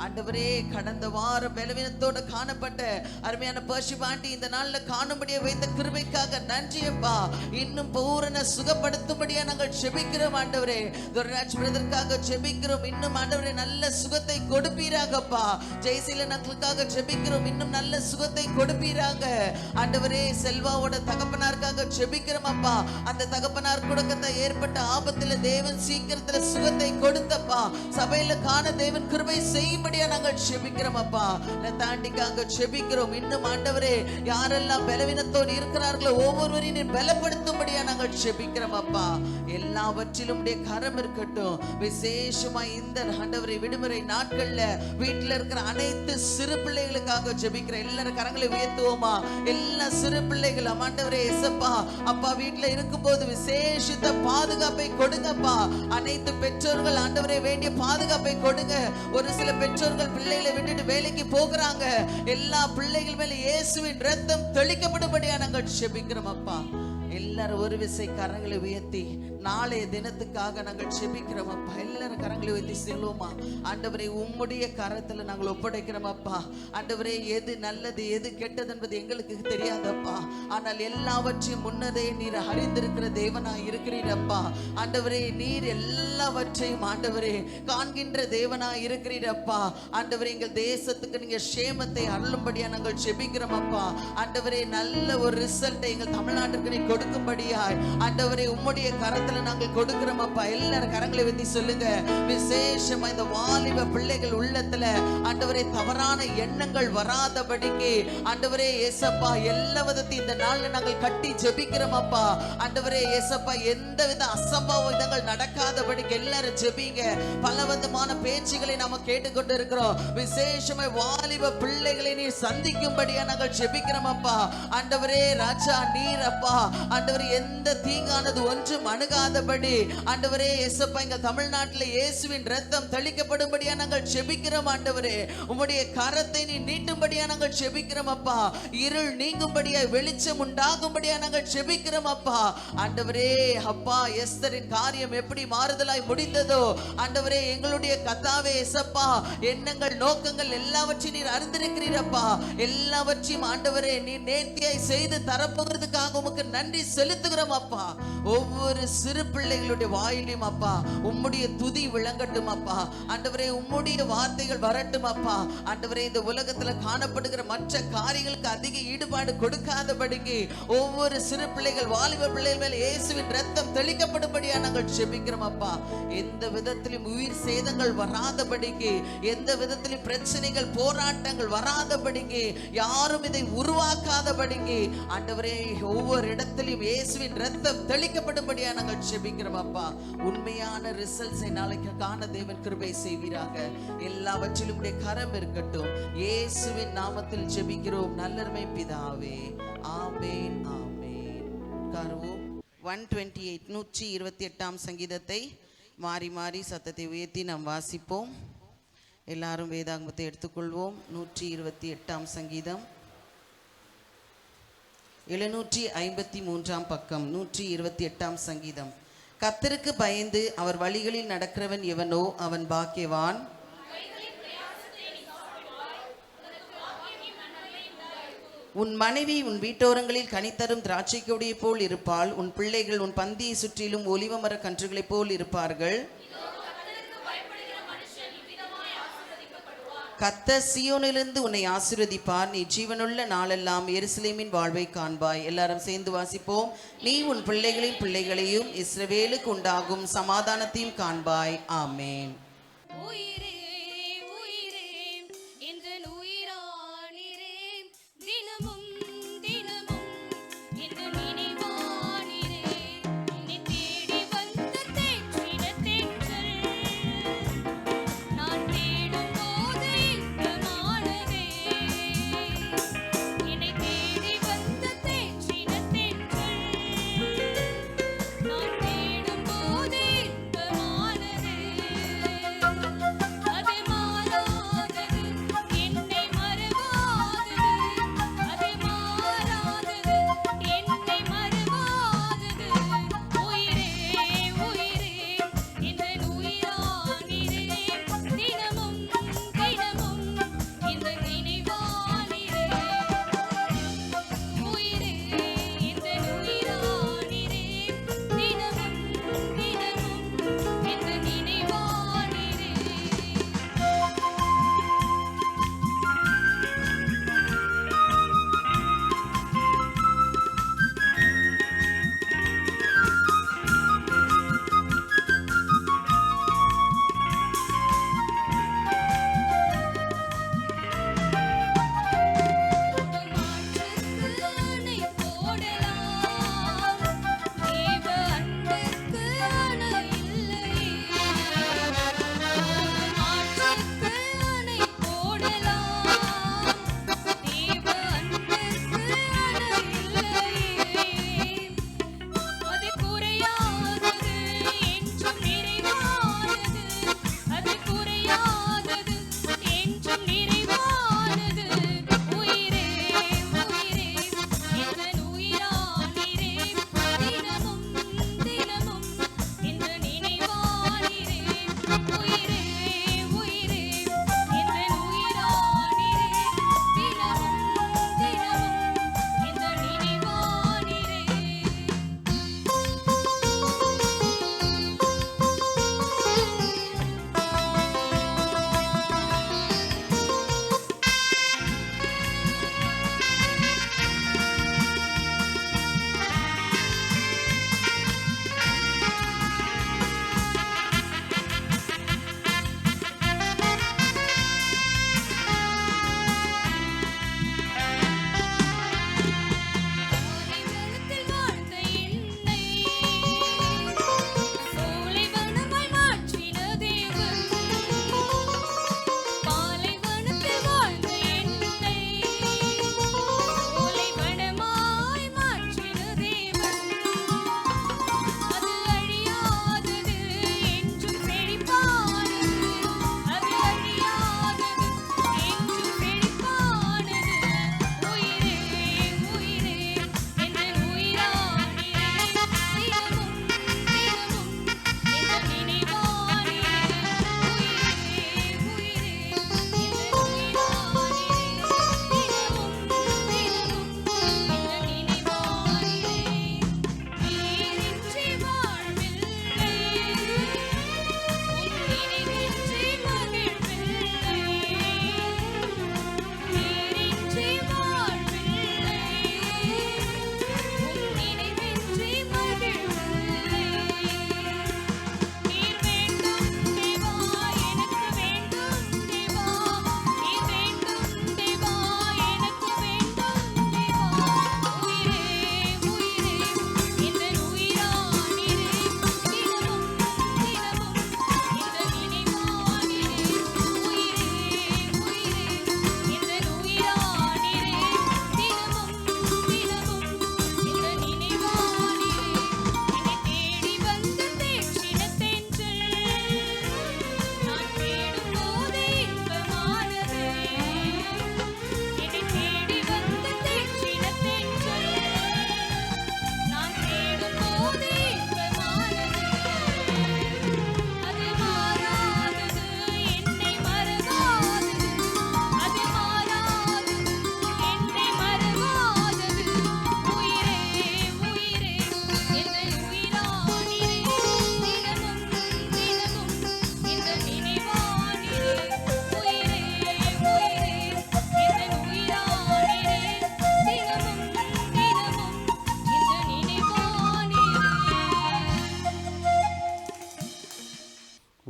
ஆண்டவரே கடந்த வாரம் பலவீனத்தோடு காணப்பட்ட அருமையான பர்ஷிப் ஆண்டி இந்த நாள்ல காணும்படியா வைத்த கிருபைக்காக நன்றி அப்பா. இன்னும் பூரண சுகப்படுத்தும்படியா நாங்கள் ஜெபிக்கிறோம் ஆண்டவரே. துரைராஜ் பிரதருக்காக ஜெபிக்கிறோம். இன்னும் ஆண்டவரே நல்ல சுகத்தை கொடுப்பீராகப்பா. ஜெயசீலன் அங்கிளுக்காக ஜெபிக்கிறோம். இன்னும் நல்ல சுகத்தை கொடுப்பீராக ஆண்டவரே. செல்வாவோட தகப்பனாருக்காக ஜெபிக்கிறோம் அப்பா. அந்த தகப்பனார் கொடுக்க ஏற்பட்ட ஆபத்துல தேவன் சீக்கிரத்துல சுகத்தை கொடுத்தப்பா. சபையில காண தேவன் கிருபை செய்யும்படி கொடுக்கும்படியா நாங்கள் செபிக்கிறோம் அப்பா. தாண்டிக்காங்க செபிக்கிறோம். இன்னும் ஆண்டவரே யாரெல்லாம் பலவீனத்தோடு இருக்கிறார்களோ ஒவ்வொருவரையும் நீர் பலப்படுத்தும்படியா நாங்கள் செபிக்கிறோம் அப்பா. எல்லாவற்றிலும் உடைய கரம் இருக்கட்டும். விசேஷமா இந்த ஆண்டவரை விடுமுறை நாட்கள்ல வீட்டில் இருக்கிற அனைத்து சிறு பிள்ளைகளுக்காக ஜெபிக்கிற எல்லாரும் கரங்களை உயர்த்துவோமா? எல்லா சிறு பிள்ளைகளும் ஆண்டவரே இயேசப்பா அப்பா வீட்டுல இருக்கும்போது விசேஷித்த பாதுகாப்பை கொடுங்கப்பா. அனைத்து பெற்றோர்கள் ஆண்டவரே வேண்டிய பாதுகாப்பை கொடுங்க. ஒரு சில பெற்றோர்கள் பிள்ளைகளை விட்டுட்டு வேலைக்கு போகிறாங்க. எல்லா பிள்ளைகள் மேல இயேசுவின் ரத்தம் தெளிக்கப்படும்படியா நாங்கள் ஜெபிக்கிறோம் அப்பா. எல்லாரும் ஒரு விசை கரங்களை உயர்த்தி நாளைய தினத்துக்காக நாங்கள் செபிக்கிறோம் அப்பா. எல்லாரும் கரங்களை உயர்த்தி செல்வோமா? ஆண்டவரே உம்முடைய கரத்துல நாங்கள் ஒப்படைக்கிறோம் அப்பா. ஆண்டவரே எது நல்லது எது கெட்டது என்பது எங்களுக்கு தெரியாதப்பா. ஆனால் எல்லாவற்றையும் முன்னதே நீர் அறிந்திருக்கிற தேவனா இருக்கிறீரப்பா. ஆண்டவரே நீர் எல்லாவற்றையும் ஆண்டவரே காண்கின்ற தேவனா இருக்கிறீரப்பா. ஆண்டவரே எங்கள் தேசத்துக்கு நீங்க சேமத்தை அருளும்படியா நாங்கள் செபிக்கிறோம் அப்பா. ஆண்டவரே நல்ல ஒரு ரிசல்ட்டை எங்கள் தமிழ்நாட்டுக்கு நீ கொடுக்கும்படியாய் ஆண்டவரே உம்முடைய கரத்துல நாங்கள் கொடுக்கிறோம் அப்பா. எல்லாரும் கரங்களை வைத்து சொல்லுங்க. விசேஷமா இந்த வாலிப பிள்ளைகள் உள்ளத்துல ஆண்டவரே தவறான எண்ணங்கள் வராதபடிக்கு ஆண்டவரே இயேசப்பா எல்லா விதத்தையும் இந்த நாள்ல நாங்கள் கட்டி ஜெபிக்கிறோம் அப்பா. ஆண்டவரே இயேசப்பா எந்தவித அசம்பாவிதங்கள் நடக்காதபடிக்கு எல்லாரும் ஜெபிங்க. பலவிதமான பேச்சுகளை நாம கேட்டுக்கொண்டு இருக்கிறோம். விசேஷமா வாலிப பிள்ளைகளை நீர் சந்திக்கும்படியா நாங்கள் ஜெபிக்கிறோம் அப்பா. ஆண்டவரே ராஜா நீர் அப்பா ஆண்டவரே எந்த தீங்கானது ஒன்றும் அணுகாதபடி ஆண்டவரே இயேசப்பா எங்க தமிழ்நாட்டில் இயேசுவின் ரத்தம் தெளிக்கப்படும்படியா நாங்கள் ஜெபிக்கிறோம் ஆண்டவரே. உம்முடைய கரத்தை நீ நீட்டும்படியா நாங்கள் ஜெபிக்கிறோம் அப்பா. இருள் நீங்கும்படியா வெளிச்சம் உண்டாகும்படியா நாங்கள் ஜெபிக்கிறோம் அப்பா. ஆண்டவரே அப்பா எஸ்தரின் காரியம் எப்படி மாறுதலாய் முடிந்ததோ ஆண்டவரே எங்களுடைய கர்த்தாவே இயேசப்பா எண்ணங்கள் நோக்கங்கள் எல்லாவற்றையும் நீர் அறிந்திருக்கிறீரப்பா. எல்லாவற்றையும் ஆண்டவரே நீர் நேர்த்தியாய் செய்து தரப்போகிறதுக்காக உமக்கு நன்றி செலுத்துகிறோம் அப்பா. ஒவ்வொரு சிறு பிள்ளைகளுடைய வாயிலும் அப்பா உம்முடைய துதி விளங்கட்டும் அப்பா. ஆண்டவரே உம்முடைய வார்த்தைகள் வரட்டும் அப்பா. ஆண்டவரே இந்த உலகத்துல காணப்படுகிற மற்ற காரியங்களுக்கு அதிக ஈடுபாடு கொடுக்காதபடிக்கு ஒவ்வொரு சிறு பிள்ளைகள் வாலிப பிள்ளைகள் மேல் இயேசுவின் ரத்தம் தெளிக்கப்படும்படியா நாங்கள் ஜெபிக்கிறோம் அப்பா. எந்த விதத்திலும் உயிர் சேதங்கள் வராதபடிக்கு எந்த விதத்திலும் பிரச்சனைகள் போராட்டங்கள் வராதபடிக்கு யாரும் இதை உருவாக்காதபடிக்கு ஆண்டவரே ஒவ்வொரு இடத்திலும் இயேசுவின் ரத்தம் தெளிக்கப்படும்படியா நாங்கள் ஜெபிக்கிறோம் அப்பா. உண்மையான ரிசல்ட்ஸை நாளைக்கு காண தேவன் கிருபை செய்வீராக. எல்லாவற்றிலும் உடைய கரம் இருக்கட்டும். இயேசுவின் நாமத்தில் ஜெபிக்கிறோம் நல்லருமை பிதாவே. ஆமென் ஆமென். உட்காருவோம். 128 128ஆம் சங்கீதத்தை மாறி மாறி சத்தத்தை உயர்த்தி நாம் வாசிப்போம். எல்லாரும் வேதாகமத்தை எடுத்துக்கொள்வோம். 128ஆம் சங்கீதம் 753ஆம் பக்கம். 128ஆம் சங்கீதம். கர்த்தருக்கு பயந்து அவர் வழிகளில் நடக்கிறவன் எவனோ அவன் பாக்கியவான். உன் மனைவி உன் வீட்டோரங்களில் கனித்தரும் திராட்சை கொடியை போல் இருப்பாள். உன் பிள்ளைகள் உன் பந்தியை சுற்றிலும் ஒலிவ மர கன்றுகளைப் போல் இருப்பார்கள். கர்த்தர் சீயோனிலிருந்து உன்னை ஆசீர்வதிப்பார். நீ ஜீவனுள்ள நாளெல்லாம் எருசலேமின் வாழ்வை காண்பாய். எல்லாரும் சேர்ந்து வாசிப்போம். நீ உன் பிள்ளைகளின் பிள்ளைகளையும் இஸ்ரவேலுக்கு உண்டாகும் சமாதானத்தையும் காண்பாய். ஆமென்.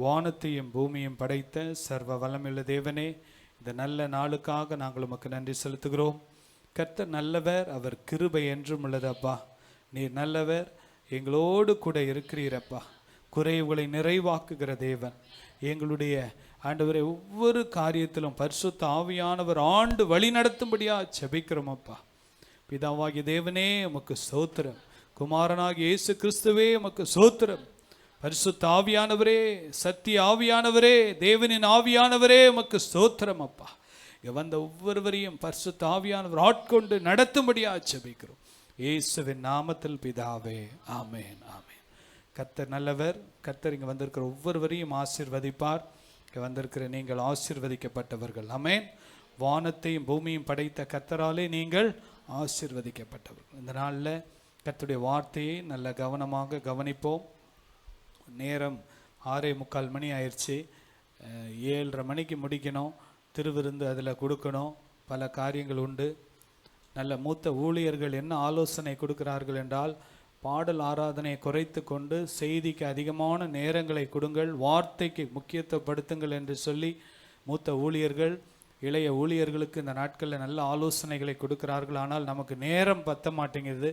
வானத்தையும் பூமியும் படைத்த சர்வ வல்லமையுள்ள தேவனே, இந்த நல்ல நாளுக்காக நாங்கள் உமக்கு நன்றி செலுத்துகிறோம். கர்த்தர் நல்லவர், அவர் கிருபை என்றும் உள்ளது. அப்பா, நீர் நல்லவர், எங்களோடு கூட இருக்கிறீரப்பா. குறைவுகளை நிறைவாக்குகிற தேவன், எங்களுடைய ஆண்டவரை ஒவ்வொரு காரியத்திலும் பரிசுத்த ஆவியானவர் ஆண்டு வழி நடத்தும்படியா ஜெபிக்கிறோம். அப்பா, பிதாவாகிய தேவனே உமக்கு ஸ்தோத்திரம், குமாரனாகிய இயேசு கிறிஸ்துவே உமக்கு ஸ்தோத்திரம், பரிசுத்த ஆவியானவரே, சத்திய ஆவியானவரே, தேவனின் ஆவியானவரே உமக்கு ஸ்தோத்திரம். அப்பா, இங்கே வந்த ஒவ்வொருவரையும் பரிசுத்த ஆவியானவர் ஆட்கொண்டு நடத்தும்படியா ஜெபிக்கிறோம் இயேசுவின் நாமத்தில் பிதாவே, ஆமென், ஆமென். கர்த்தர் நல்லவர். கர்த்தர் இங்கே வந்திருக்கிற ஒவ்வொருவரையும் ஆசீர்வதிப்பார். இங்கே வந்திருக்கிற நீங்கள் ஆசீர்வதிக்கப்பட்டவர்கள். ஆமென். வானத்தையும் பூமியும் படைத்த கர்த்தராலே நீங்கள் ஆசீர்வதிக்கப்பட்டவர்கள். இந்த நாளில் கர்த்தருடைய வார்த்தையை நல்ல கவனமாக கவனிப்போம். நேரம் 6:45 மணி ஆயிடுச்சு. 7:30 மணிக்கு முடிக்கணும். திருவிருந்து அதில் கொடுக்கணும். பல காரியங்கள் உண்டு. நல்ல மூத்த ஊழியர்கள் என்ன ஆலோசனை கொடுக்கிறார்கள் என்றால், பாடல் ஆராதனை குறைத்து கொண்டு செய்திக்கு அதிகமான நேரங்களை கொடுங்கள், வார்த்தைக்கு முக்கியத்துவப்படுத்துங்கள் என்று சொல்லி மூத்த ஊழியர்கள் இளைய ஊழியர்களுக்கு இந்த நாட்களில் நல்ல ஆலோசனைகளை கொடுக்கிறார்கள். ஆனால் நமக்கு நேரம் பத்த மாட்டேங்குது.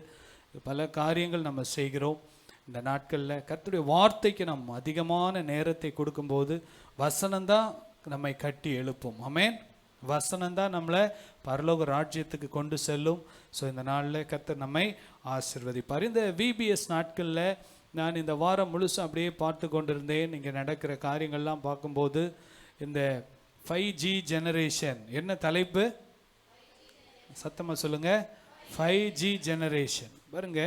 பல காரியங்கள் நம்ம செய்கிறோம். இந்த நாட்களில் கர்த்தருடைய வார்த்தைக்கு நம்ம அதிகமான நேரத்தை கொடுக்கும்போது வசனம்தான் நம்மை கட்டி எழுப்பும். ஆமென். வசனம்தான் நம்மளை பரலோக ராஜ்யத்துக்கு கொண்டு செல்லும். ஸோ இந்த நாளில் கர்த்தர் நம்மை ஆசீர்வதிப்பார். இந்த VBS நாட்களில் நான் இந்த வாரம் முழுசும் அப்படியே பார்த்து கொண்டிருந்தேன். இங்கே நடக்கிற காரியங்கள்லாம் பார்க்கும்போது இந்த 5G ஜெனரேஷன், என்ன தலைப்பு? சத்தமாக சொல்லுங்கள். 5G generation. பாருங்க,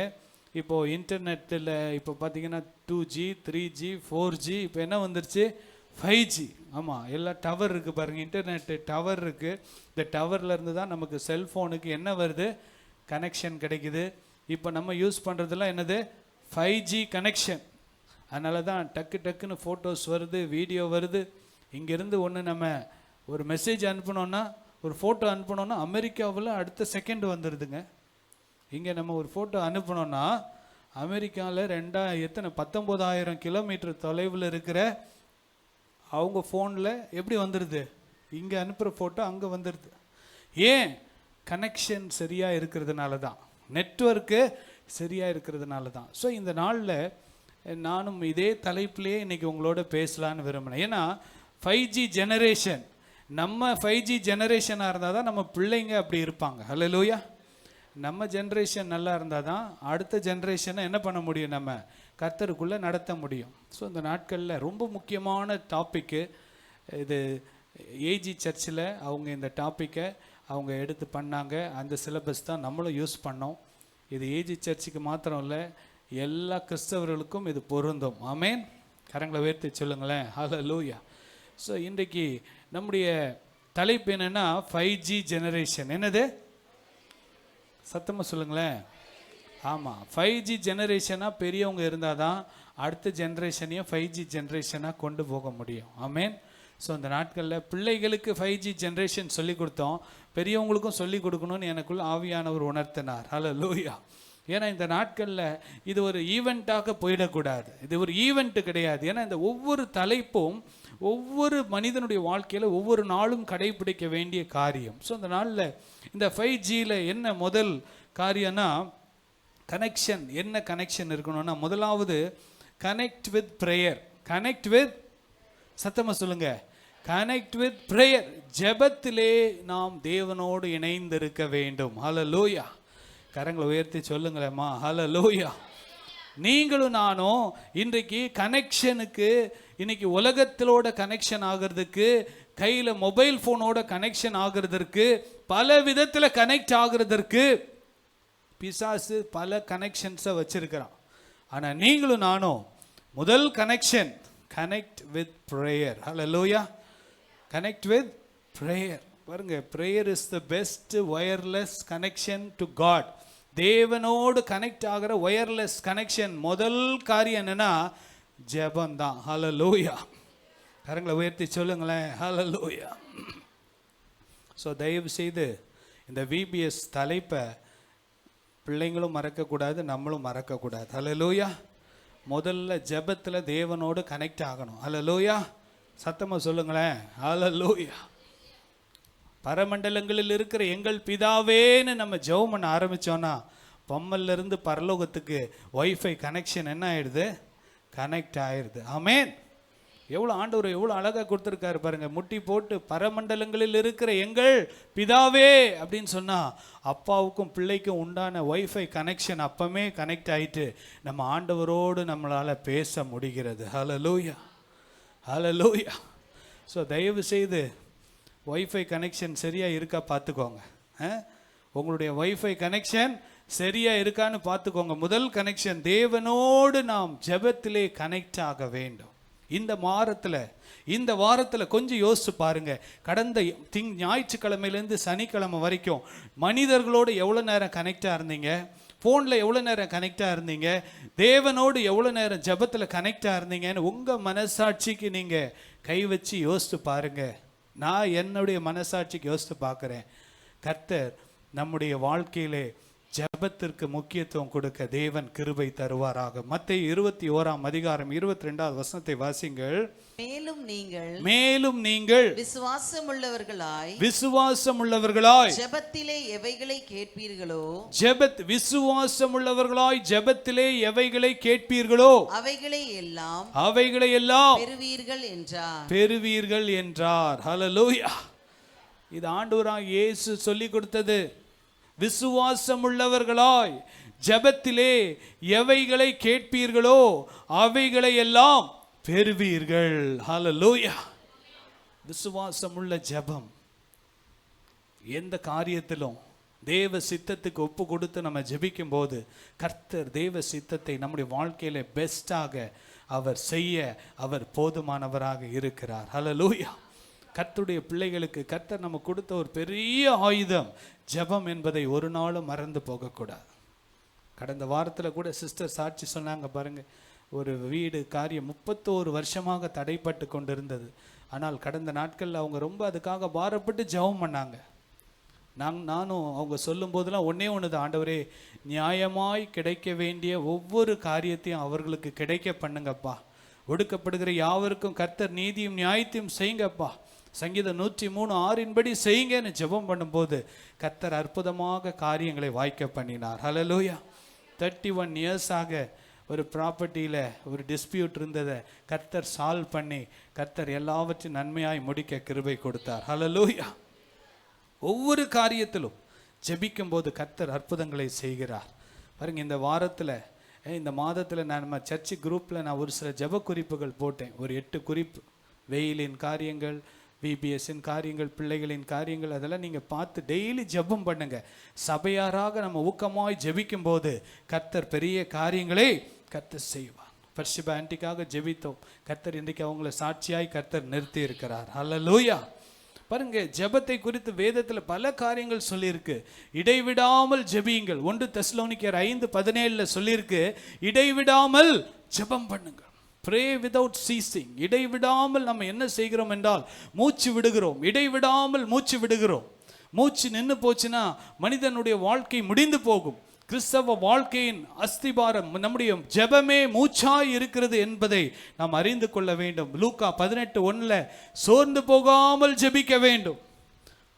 இப்போது இன்டர்நெட்டில் இப்போ பார்த்தீங்கன்னா 2G 3G 4G, இப்போ என்ன வந்துருச்சு? 5G. ஆமாம், எல்லாம் டவர் இருக்குது பாருங்கள். இன்டர்நெட்டு டவர் இருக்குது. இந்த டவர்லேருந்து தான் நமக்கு செல்ஃபோனுக்கு என்ன வருது? கனெக்ஷன் கிடைக்குது. இப்போ நம்ம யூஸ் பண்ணுறதுலாம் என்னது? 5G connection. அதனால தான் டக்கு டக்குன்னு ஃபோட்டோஸ் வருது, வீடியோ வருது. இங்கேருந்து ஒன்று நம்ம ஒரு மெசேஜ் அனுப்பினோன்னா, ஒரு ஃபோட்டோ அனுப்பினோன்னா அமெரிக்காவில் அடுத்த செகண்ட் வந்துடுதுங்க. இங்கே நம்ம ஒரு ஃபோட்டோ அனுப்பினோன்னா அமெரிக்காவில் 19,000 கிலோமீட்டர் தொலைவில் இருக்கிற அவங்க ஃபோனில் எப்படி வந்துடுது? இங்கே அனுப்புகிற ஃபோட்டோ அங்கே வந்துடுது. ஏன்? கனெக்ஷன் சரியாக இருக்கிறதுனால தான், நெட்வொர்க்கு சரியாக இருக்கிறதுனால தான். ஸோ இந்த நாளில் நானும் இதே தலைப்பிலே இன்றைக்கி உங்களோட பேசலான்னு விரும்பினேன். ஏன்னா 5G ஜெனரேஷன், நம்ம 5G ஜெனரேஷனாக இருந்தால் தான் நம்ம பிள்ளைங்க அப்படி இருப்பாங்க. ஹல்லேலூயா. நம்ம ஜென்ரேஷன் நல்லா இருந்தால் தான் அடுத்த ஜென்ரேஷனை என்ன பண்ண முடியும்? நம்ம கர்த்தருக்குள்ளே நடத்த முடியும். ஸோ இந்த நாட்களில் ரொம்ப முக்கியமான டாப்பிக்கு இது. ஏஜி சர்ச்சில் அவங்க இந்த டாப்பிக்கை அவங்க எடுத்து பண்ணாங்க. அந்த சிலபஸ் தான் நம்மளும் யூஸ் பண்ணோம். இது ஏஜி சர்ச்சுக்கு மாத்திரம் இல்லை, எல்லா கிறிஸ்தவர்களுக்கும் இது பொருந்தும். ஆமென். கரங்களை உயர்த்தி சொல்லுங்களேன். ஹல்லேலூயா. ஸோ இன்றைக்கு நம்முடைய தலைப்பு என்னென்னா 5G ஜெனரேஷன். என்னது? சத்தமாக சொல்லுங்களேன். ஆமாம், 5G ஜெனரேஷனாக பெரியவங்க இருந்தால் தான் அடுத்த ஜென்ரேஷனையும் 5G ஜென்ரேஷனாக கொண்டு போக முடியும். ஆமென். ஸோ இந்த நாட்களில் பிள்ளைகளுக்கு 5G ஜென்ரேஷன் சொல்லி கொடுத்தோம், பெரியவங்களுக்கும் சொல்லி கொடுக்கணும்னு எனக்குள்ள ஆவியானவர் உணர்த்தினார். ஹல்லேலூயா. ஏன்னா இந்த நாட்களில் இது ஒரு ஈவெண்ட்டாக போயிடக்கூடாது. இது ஒரு ஈவெண்ட்டு கிடையாது. ஏன்னா இந்த ஒவ்வொரு தலைப்பும் ஒவ்வொரு மனிதனுடைய வாழ்க்கையில் ஒவ்வொரு நாளும் கடைபிடிக்க வேண்டிய காரியம். ஸோ இந்த நாளில் இந்த 5Gயில் என்ன முதல் காரியம்னா கனெக்ஷன். என்ன கனெக்ஷன் இருக்கணும்னா, முதலாவது connect with prayer. Connect with, சத்தமாக சொல்லுங்க, கனெக்ட் வித் ப்ரேயர். ஜெபத்திலே நாம் தேவனோடு இணைந்திருக்க வேண்டும். ஹல்லேலூயா. கரங்களை உயர்த்தி சொல்லுங்களேம்மா. ஹல்லேலூயா. நீங்களும் நானும் இன்றைக்கு கனெக்ஷனுக்கு, இன்னைக்கு உலகத்திலோட கனெக்ஷன் ஆகிறதுக்கு, கையில் மொபைல் ஃபோனோட கனெக்ஷன் ஆகிறதுக்கு, பல விதத்தில் கனெக்ட் ஆகிறதுக்கு பிசாசு பல கனெக்ஷன்ஸை வச்சிருக்கிறான். ஆனால் நீங்களும் நானும் முதல் connection connect with prayer. Hallelujah. Connect with prayer. பாருங்க, prayer is the best wireless connection to God. தேவனோடு கனெக்ட் ஆகிற வயர்லெஸ் கனெக்ஷன் முதல் காரியம் என்னன்னா ஜெபம் தான். ஹல்லேலூயா. கரங்களை உயர்த்தி சொல்லுங்களேன். ஹல்லேலூயா. ஸோ தயவு செய்து இந்த VBS தலைப்பை பிள்ளைங்களும் மறக்கக்கூடாது, நம்மளும் மறக்கக்கூடாது. ஹல்லேலூயா. முதல்ல ஜெபத்துல தேவனோடு கனெக்ட் ஆகணும். ஹல்லேலூயா, சத்தமா சொல்லுங்களேன். ஹல்லேலூயா. பரமண்டலங்களில் இருக்கிற எங்கள் பிதாவேன்னு நம்ம ஜெபம் பண்ண ஆரம்பிச்சோன்னா பம்மல்ல இருந்து பரலோகத்துக்கு வைஃபை கனெக்ஷன் என்ன ஆயிடுது? கனெக்ட் ஆயிடுது. ஆமென். எவ்வளோ ஆண்டவர் எவ்வளோ அழகாக கொடுத்துருக்காரு பாருங்க. முட்டி போட்டு பரமண்டலங்களில் இருக்கிற எங்கள் பிதாவே அப்படின்னு சொன்னால் அப்பாவுக்கும் பிள்ளைக்கும் உண்டான வைஃபை கனெக்ஷன் அப்பமே கனெக்ட் ஆகிட்டு நம்ம ஆண்டவரோடு நம்மளால் பேச முடிகிறது. ஹல்லேலூயா, ஹல்லேலூயா. ஸோ தயவு செய்து வைஃபை கனெக்ஷன் சரியாக இருக்கா பார்த்துக்கோங்க. உங்களுடைய வைஃபை கனெக்ஷன் சரியாக இருக்கான்னு பார்த்துக்கோங்க. முதல் கனெக்ஷன், தேவனோடு நாம் ஜெபத்திலே கனெக்ட் ஆக வேண்டும். இந்த வாரத்தில் கொஞ்சம் யோசிச்சு பாருங்க. கடந்த ஞாயிற்றுக்கிழமையிலேருந்து சனிக்கிழமை வரைக்கும் மனிதர்களோடு எவ்வளோ நேரம் கனெக்டாக இருந்தீங்க? ஃபோனில் எவ்வளோ நேரம் கனெக்டாக இருந்தீங்க? தேவனோடு எவ்வளோ நேரம் ஜெபத்தில் கனெக்டாக இருந்தீங்கன்னு உங்கள் மனசாட்சிக்கு நீங்கள் கை வச்சு யோசித்து பாருங்க. நான் என்னுடைய மனசாட்சிக்கு யோசித்து பார்க்குறேன். கர்த்தர் நம்முடைய வாழ்க்கையிலே ஜெபத்திற்கு முக்கியத்துவம் கொடுக்க தேவன் கிருபை தருவாராக. மத்தேயு 21ஆம் அதிகாரம் 22வது வசனத்தை வாசிங்கள். மேலும் நீங்கள் விசுவாசமுள்ளவர்களாய் ஜெபத்திலே எவைகளை கேட்பீர்களோ எவைகளை கேட்பீர்களோ அவைகளை எல்லாம் பெறுவீர்கள் என்றார். ஹல்லேலூயா. இது ஆண்டவராகிய இயேசு சொல்லி கொடுத்தது. விசுவாசமுள்ளவர்களாய் ஜெபத்திலே எவைகளை கேட்பீர்களோ அவைகளை எல்லாம் பெறுவீர்கள். ஹல்லேலூயா. விசுவாசமுள்ள ஜெபம். எந்த காரியத்திலும் தேவ சித்தத்துக்கு ஒப்பு கொடுத்து நம்ம ஜெபிக்கும் போது கர்த்தர் தேவ சித்தத்தை நம்முடைய வாழ்க்கையில பெஸ்டாக அவர் செய்ய அவர் போதுமானவராக இருக்கிறார். ஹல்லேலூயா. கர்த்தருடைய பிள்ளைகளுக்கு கர்த்தர் நம்ம கொடுத்த ஒரு பெரிய ஆயுதம் ஜெபம் என்பதை ஒரு நாளும் மறந்து போகக்கூடாது. கடந்த வாரத்தில் கூட சிஸ்டர் சாட்சி சொன்னாங்க பாருங்க. ஒரு வீடு காரியம் 31 வருஷமாக தடைப்பட்டு கொண்டிருந்தது. ஆனால் கடந்த நாட்களில் அவங்க ரொம்ப அதுக்காக பாரப்பட்டு ஜெபம் பண்ணாங்க. நானும் அவங்க சொல்லும் போதெல்லாம் ஒன்றே தான், ஆண்டவரே நியாயமாய் கிடைக்க வேண்டிய ஒவ்வொரு காரியத்தையும் அவர்களுக்கு கிடைக்க பண்ணுங்கப்பா. ஒடுக்கப்படுகிற யாவருக்கும் கர்த்தர் நீதியும் நியாயத்தையும் செய்யுங்கப்பா. சங்கீதம் 103:6 செய்யுங்கன்னு ஜெபம் பண்ணும்போது கர்த்தர் அற்புதமாக காரியங்களை வாய்க்க பண்ணினார். ஹல்லேலூயா. 31 இயர்ஸாக ஒரு ப்ராப்பர்ட்டியில் ஒரு டிஸ்பியூட் இருந்ததை கர்த்தர் சால்வ் பண்ணி கர்த்தர் எல்லாவற்றையும் நன்மையாய் முடிக்க கிருபை கொடுத்தார். ஹல்லேலூயா. ஒவ்வொரு காரியத்திலும் ஜெபிக்கும் போது கர்த்தர் அற்புதங்களை செய்கிறார். பாருங்க, இந்த வாரத்தில் இந்த மாதத்தில் நான் நம்ம சர்ச்சு குரூப்பில் நான் ஒரு சில ஜெப குறிப்புகள் போட்டேன். ஒரு 8 குறிப்பு. வெயிலின் காரியங்கள், விபிஎஸ்ஸின் காரியங்கள், பிள்ளைகளின் காரியங்கள், அதெல்லாம் நீங்கள் பார்த்து டெய்லி ஜெபம் பண்ணுங்க. சபையாராக நம்ம ஊக்கமாய் ஜெபிக்கும் போது கர்த்தர் பெரிய காரியங்களை கர்த்தர் செய்வார். பர்ஷிபா ஆண்டிக்காக ஜெபித்தோம். கர்த்தர் இன்றைக்கு அவங்கள சாட்சியாய் கர்த்தர் நிறுத்தி இருக்கிறார். ஹல்லேலூயா. பாருங்க, ஜெபத்தை குறித்து வேதத்தில் பல காரியங்கள் சொல்லியிருக்கு. இடைவிடாமல் ஜெபியுங்கள். 1 தெசலோனிக்கேயர் 5:17 சொல்லியிருக்கு, இடைவிடாமல் ஜெபம் பண்ணுங்கள். Pray without ceasing. இடைவிடாமல் நம்ம என்ன செய்கிறோம் என்றால் மூச்சு விடுகிறோம். இடைவிடாமல் மூச்சு விடுகிறோம். மூச்சு நின்று போச்சுன்னா மனிதனுடைய வாழ்க்கை முடிந்து போகும். கிறிஸ்தவ வாழ்க்கையின் அஸ்திபாரம் நம்முடைய ஜெபமே மூச்சாய் இருக்கிறது என்பதை நாம் அறிந்து கொள்ள வேண்டும். லூக்கா 18:1 சோர்ந்து போகாமல் ஜெபிக்க வேண்டும்.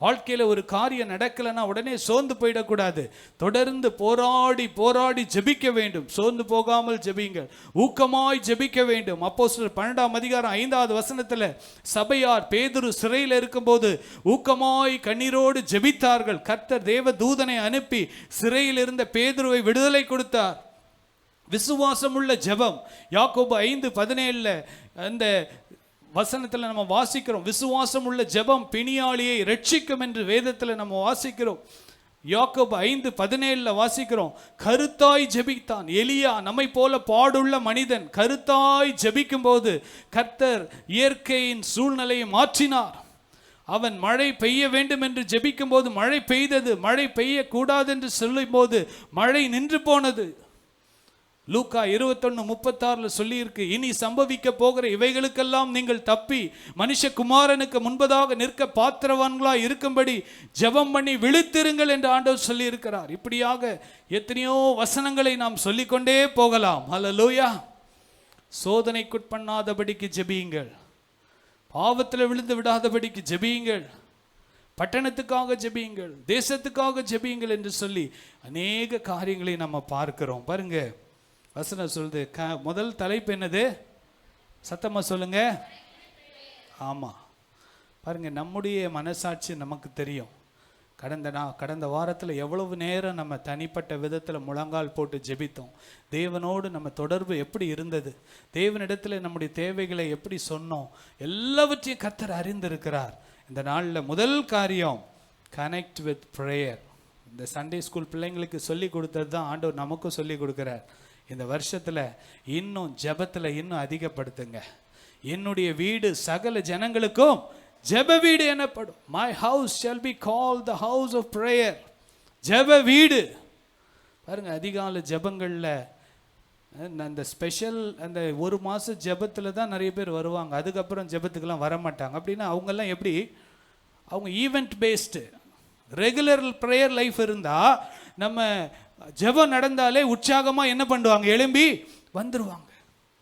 வாழ்க்கையில் ஒரு காரியம் நடக்கலைன்னா உடனே சோர்ந்து போயிடக்கூடாது. தொடர்ந்து போராடி போராடி ஜெபிக்க வேண்டும். சோர்ந்து போகாமல் ஜெபிங்கள். ஊக்கமாய் ஜெபிக்க வேண்டும். அப்போஸ்தலர் 12ஆம் அதிகாரம் 5வது வசனத்தில் சபையார் பேதுரு சிறையில் இருக்கும்போது ஊக்கமாய் கண்ணீரோடு ஜெபித்தார்கள். கர்த்தர் தேவ தூதனை அனுப்பி சிறையில் இருந்த பேதுருவை விடுதலை கொடுத்தார். விசுவாசமுள்ள ஜெபம். யாக்கோபு 5:17 அந்த வசனத்தில் நம்ம வாசிக்கிறோம், விசுவாசம் உள்ள ஜெபம் பிணியாளியை ரட்சிக்கும் என்று வேதத்தில் நம்ம வாசிக்கிறோம். யாக்கோபு 5:17 வாசிக்கிறோம், கருத்தாய் ஜெபித்தான். எலியா நம்மை போல பாடுள்ள மனிதன் கருத்தாய் ஜெபிக்கும் போது கர்த்தர் இயற்கையின் சூழ்நிலையை மாற்றினார். அவன் மழை பெய்ய வேண்டும் என்று ஜெபிக்கும் போது மழை பெய்தது. மழை பெய்யக்கூடாது என்று சொல்லும் போது மழை நின்று போனது. லூக்கா 21:36 சொல்லியிருக்கு, இனி சம்பவிக்க போகிற இவைகளுக்கெல்லாம் நீங்கள் தப்பி மனுஷகுமாரனுக்கு முன்பதாக நிற்க பாத்திரவான்களாய் இருக்கும்படி ஜெபம் பண்ணி விழித்திருங்கள் என்று ஆண்டவர் சொல்லி இருக்கிறார். இப்படியாக எத்தனையோ வசனங்களை நாம் சொல்லிக்கொண்டே போகலாம். ஹல்லேலூயா. சோதனைக்குட்பண்ணாதபடிக்கு ஜெபியுங்கள், பாவத்தில் விழுந்து விடாதபடிக்கு ஜெபியுங்கள், பட்டணத்துக்காக ஜெபியுங்கள், தேசத்துக்காக ஜெபியுங்கள் என்று சொல்லி அநேக காரியங்களை நம்ம பார்க்கிறோம். பாருங்க, வசனம் சொல்லுது. முதல் தலைப்பு என்னது? சத்தமா சொல்லுங்க. ஆமா, பாருங்க, நம்முடைய மனசாட்சி நமக்கு தெரியும். கடந்த வாரத்தில் எவ்வளவு நேரம் நம்ம தனிப்பட்ட விதத்தில் முழங்கால் போட்டு ஜெபித்தோம். தேவனோடு நம்ம தொடர்பு எப்படி இருந்தது, தேவனிடத்தில் நம்முடைய தேவைகளை எப்படி சொன்னோம், எல்லாவற்றையும் கர்த்தர் அறிந்திருக்கிறார். இந்த நாளில் முதல் காரியம் கனெக்ட் வித் ப்ரேயர். இந்த சண்டே ஸ்கூல் பிள்ளைங்களுக்கு சொல்லி கொடுத்தது தான் ஆண்டவர் நமக்கும் சொல்லி கொடுக்குறார். இந்த வருஷத்தில் இன்னும் ஜெபத்தில் இன்னும் அதிகப்படுத்துங்க. என்னுடைய வீடு சகல ஜனங்களுக்கும் ஜெப வீடு எனப்படும். My house shall be called the house of prayer. ஜெப வீடு. பாருங்க, அதிகால ஜெபங்களில் அந்த ஸ்பெஷல் அந்த ஒரு மாதம் ஜெபத்தில் தான் நிறைய பேர் வருவாங்க. அதுக்கப்புறம் ஜெபத்துக்கெல்லாம் வரமாட்டாங்க. அப்படின்னா அவங்கெல்லாம் எப்படி? அவங்க event based regular prayer life இருந்தால் நம்ம ஜெபம் நடந்தாலே உற்சாகமாக என்ன பண்ணுவாங்க? எழும்பி வந்துடுவாங்க.